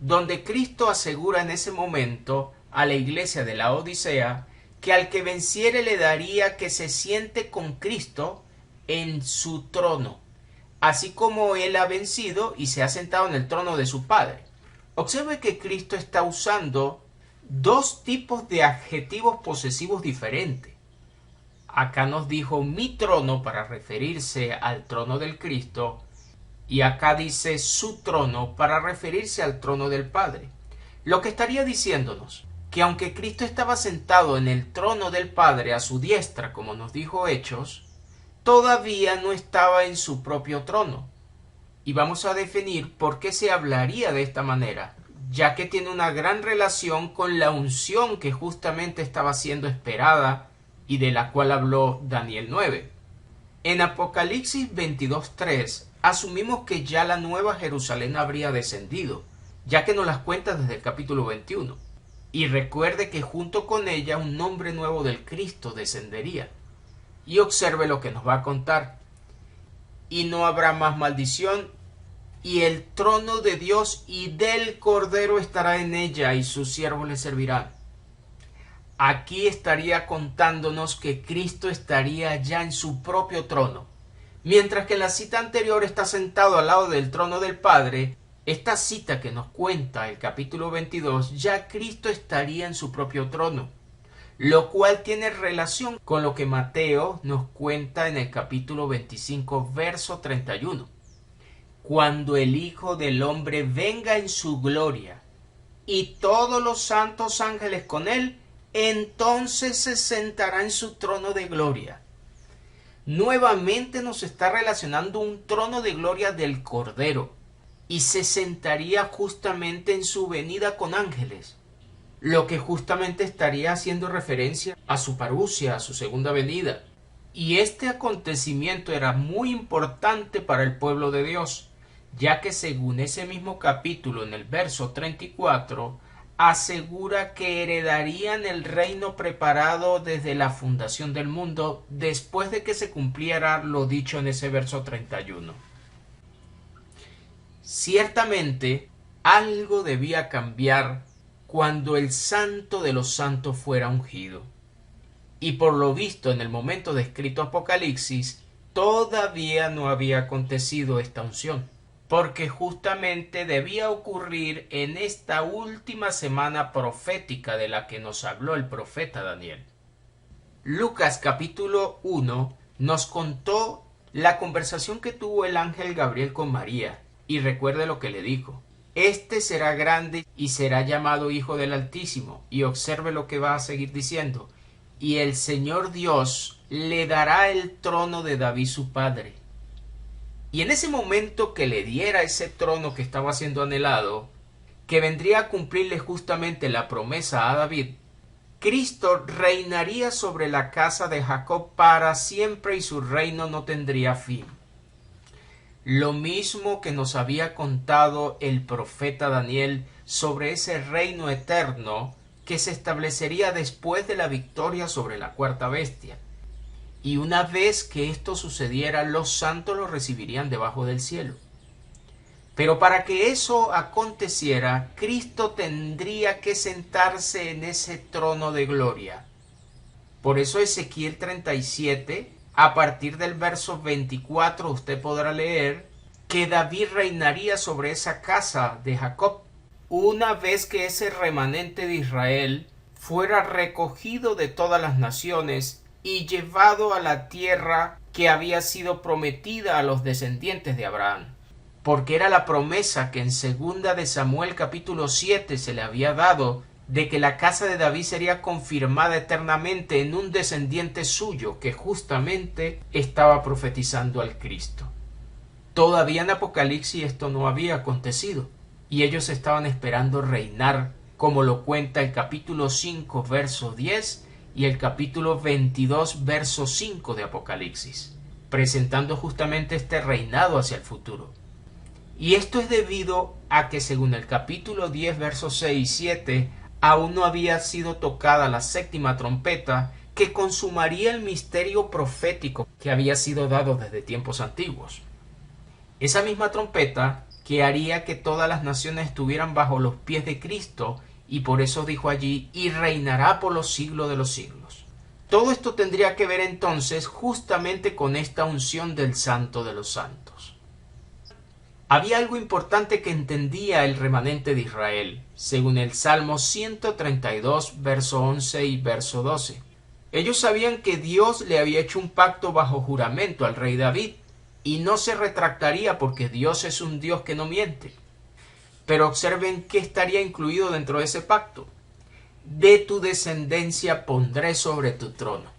donde Cristo asegura en ese momento a la iglesia de la Odisea que al que venciere le daría que se siente con Cristo en su trono, así como él ha vencido y se ha sentado en el trono de su Padre. Observe que Cristo está usando dos tipos de adjetivos posesivos diferentes. Acá nos dijo mi trono para referirse al trono del Cristo, y acá dice su trono para referirse al trono del Padre. Lo que estaría diciéndonos que aunque Cristo estaba sentado en el trono del Padre a su diestra, como nos dijo Hechos, todavía no estaba en su propio trono. Y vamos a definir por qué se hablaría de esta manera, ya que tiene una gran relación con la unción que justamente estaba siendo esperada y de la cual habló Daniel 9. En Apocalipsis 22:3 asumimos que ya la nueva Jerusalén habría descendido, ya que nos las cuenta desde el capítulo 21. Y recuerde que junto con ella un nombre nuevo del Cristo descendería. Y observe lo que nos va a contar. Y no habrá más maldición, y el trono de Dios y del Cordero estará en ella, y sus siervos le servirán. Aquí estaría contándonos que Cristo estaría ya en su propio trono. Mientras que en la cita anterior está sentado al lado del trono del Padre, esta cita que nos cuenta el capítulo 22, ya Cristo estaría en su propio trono, lo cual tiene relación con lo que Mateo nos cuenta en el capítulo 25, verso 31. Cuando el Hijo del Hombre venga en su gloria y todos los santos ángeles con él, entonces se sentará en su trono de gloria. Nuevamente nos está relacionando un trono de gloria del Cordero, y se sentaría justamente en su venida con ángeles, lo que justamente estaría haciendo referencia a su parusia, a su segunda venida. Y este acontecimiento era muy importante para el pueblo de Dios, ya que según ese mismo capítulo en el verso 34, asegura que heredarían el reino preparado desde la fundación del mundo después de que se cumpliera lo dicho en ese verso 31. Ciertamente, algo debía cambiar cuando el Santo de los Santos fuera ungido. Y por lo visto en el momento descrito Apocalipsis, todavía no había acontecido esta unción, porque justamente debía ocurrir en esta última semana profética de la que nos habló el profeta Daniel. Lucas capítulo 1 nos contó la conversación que tuvo el ángel Gabriel con María, y recuerde lo que le dijo. Este será grande y será llamado Hijo del Altísimo, y observe lo que va a seguir diciendo. Y el Señor Dios le dará el trono de David su padre. Y en ese momento que le diera ese trono que estaba siendo anhelado, que vendría a cumplirle justamente la promesa a David, Cristo reinaría sobre la casa de Jacob para siempre y su reino no tendría fin. Lo mismo que nos había contado el profeta Daniel sobre ese reino eterno que se establecería después de la victoria sobre la cuarta bestia. Y una vez que esto sucediera, los santos lo recibirían debajo del cielo. Pero para que eso aconteciera, Cristo tendría que sentarse en ese trono de gloria. Por eso Ezequiel 37, a partir del verso 24, usted podrá leer que David reinaría sobre esa casa de Jacob, una vez que ese remanente de Israel fuera recogido de todas las naciones y llevado a la tierra que había sido prometida a los descendientes de Abraham, porque era la promesa que en 2 de Samuel capítulo 7 se le había dado de que la casa de David sería confirmada eternamente en un descendiente suyo que justamente estaba profetizando al Cristo. Todavía en Apocalipsis esto no había acontecido y ellos estaban esperando reinar, como lo cuenta el capítulo 5 verso 10 y el capítulo 22 verso 5 de Apocalipsis, presentando justamente este reinado hacia el futuro. Y esto es debido a que según el capítulo 10 versos 6 y 7 aún no había sido tocada la séptima trompeta que consumaría el misterio profético que había sido dado desde tiempos antiguos. Esa misma trompeta que haría que todas las naciones estuvieran bajo los pies de Cristo, y por eso dijo allí, y reinará por los siglos de los siglos. Todo esto tendría que ver entonces justamente con esta unción del Santo de los Santos. Había algo importante que entendía el remanente de Israel, según el Salmo 132, verso 11 y verso 12. Ellos sabían que Dios le había hecho un pacto bajo juramento al rey David, y no se retractaría porque Dios es un Dios que no miente. Pero observen qué estaría incluido dentro de ese pacto. De tu descendencia pondré sobre tu trono.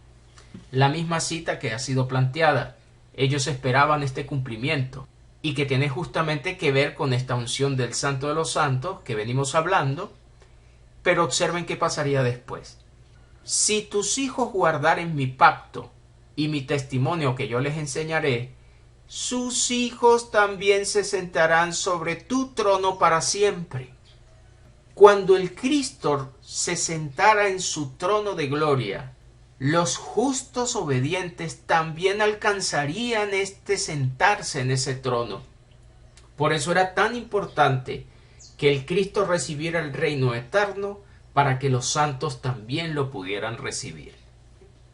La misma cita que ha sido planteada. Ellos esperaban este cumplimiento y que tiene justamente que ver con esta unción del Santo de los Santos que venimos hablando. Pero observen qué pasaría después. Si tus hijos guardaren mi pacto y mi testimonio que yo les enseñaré, sus hijos también se sentarán sobre tu trono para siempre. Cuando el Cristo se sentara en su trono de gloria, los justos obedientes también alcanzarían sentarse en ese trono. Por eso era tan importante que el Cristo recibiera el reino eterno para que los santos también lo pudieran recibir.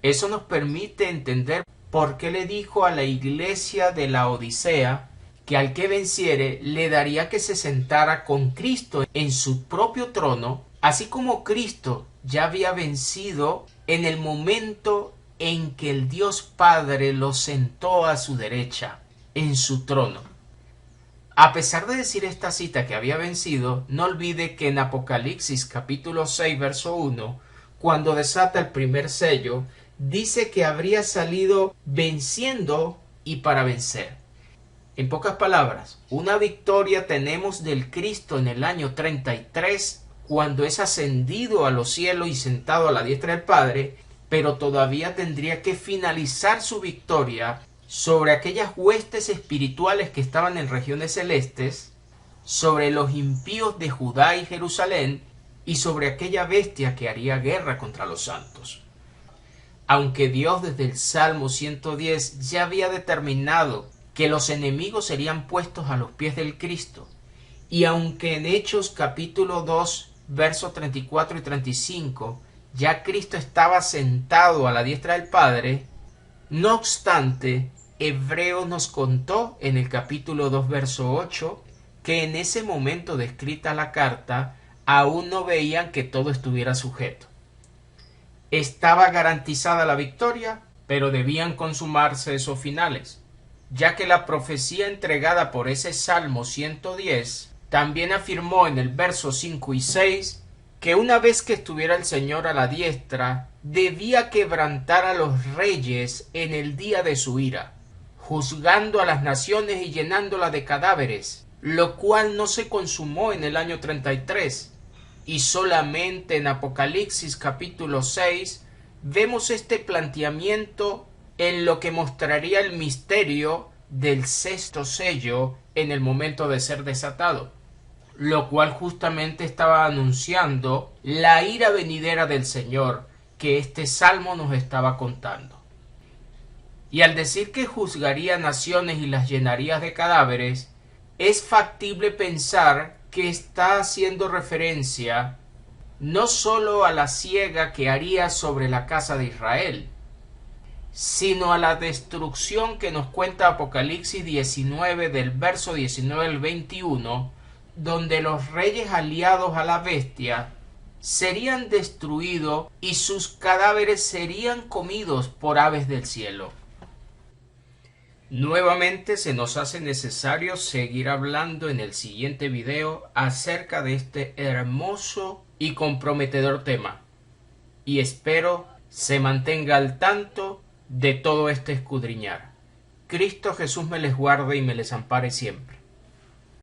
Eso nos permite entender por qué le dijo a la iglesia de la Odisea que al que venciere le daría que se sentara con Cristo en su propio trono, así como Cristo ya había vencido en el momento en que el Dios Padre lo sentó a su derecha en su trono. A pesar de decir esta cita que había vencido, no olvide que en Apocalipsis capítulo 6 verso 1, cuando desata el primer sello, dice que habría salido venciendo y para vencer. En pocas palabras, una victoria tenemos del Cristo en el año 33, cuando es ascendido a los cielos y sentado a la diestra del Padre, pero todavía tendría que finalizar su victoria sobre aquellas huestes espirituales que estaban en regiones celestes, sobre los impíos de Judá y Jerusalén, y sobre aquella bestia que haría guerra contra los santos. Aunque Dios desde el Salmo 110 ya había determinado que los enemigos serían puestos a los pies del Cristo, y aunque en Hechos capítulo 2 versos 34 y 35 ya Cristo estaba sentado a la diestra del Padre, no obstante, Hebreo nos contó en el capítulo 2 verso 8 que en ese momento de escrita la carta aún no veían que todo estuviera sujeto. Estaba garantizada la victoria, pero debían consumarse esos finales, ya que la profecía entregada por ese Salmo 110 también afirmó en el verso 5 y 6 que una vez que estuviera el Señor a la diestra, debía quebrantar a los reyes en el día de su ira, juzgando a las naciones y llenándola de cadáveres, lo cual no se consumó en el año 33, y solamente en Apocalipsis capítulo 6 vemos este planteamiento en lo que mostraría el misterio del sexto sello en el momento de ser desatado, lo cual justamente estaba anunciando la ira venidera del Señor que este salmo nos estaba contando. Y al decir que juzgaría naciones y las llenaría de cadáveres, es factible pensar que está haciendo referencia no sólo a la siega que haría sobre la casa de Israel, sino a la destrucción que nos cuenta Apocalipsis 19 del verso 19 al 21, donde los reyes aliados a la bestia serían destruidos y sus cadáveres serían comidos por aves del cielo. Nuevamente se nos hace necesario seguir hablando en el siguiente video acerca de este hermoso y comprometedor tema, y espero se mantenga al tanto de todo este escudriñar. Cristo Jesús me les guarde y me les ampare siempre.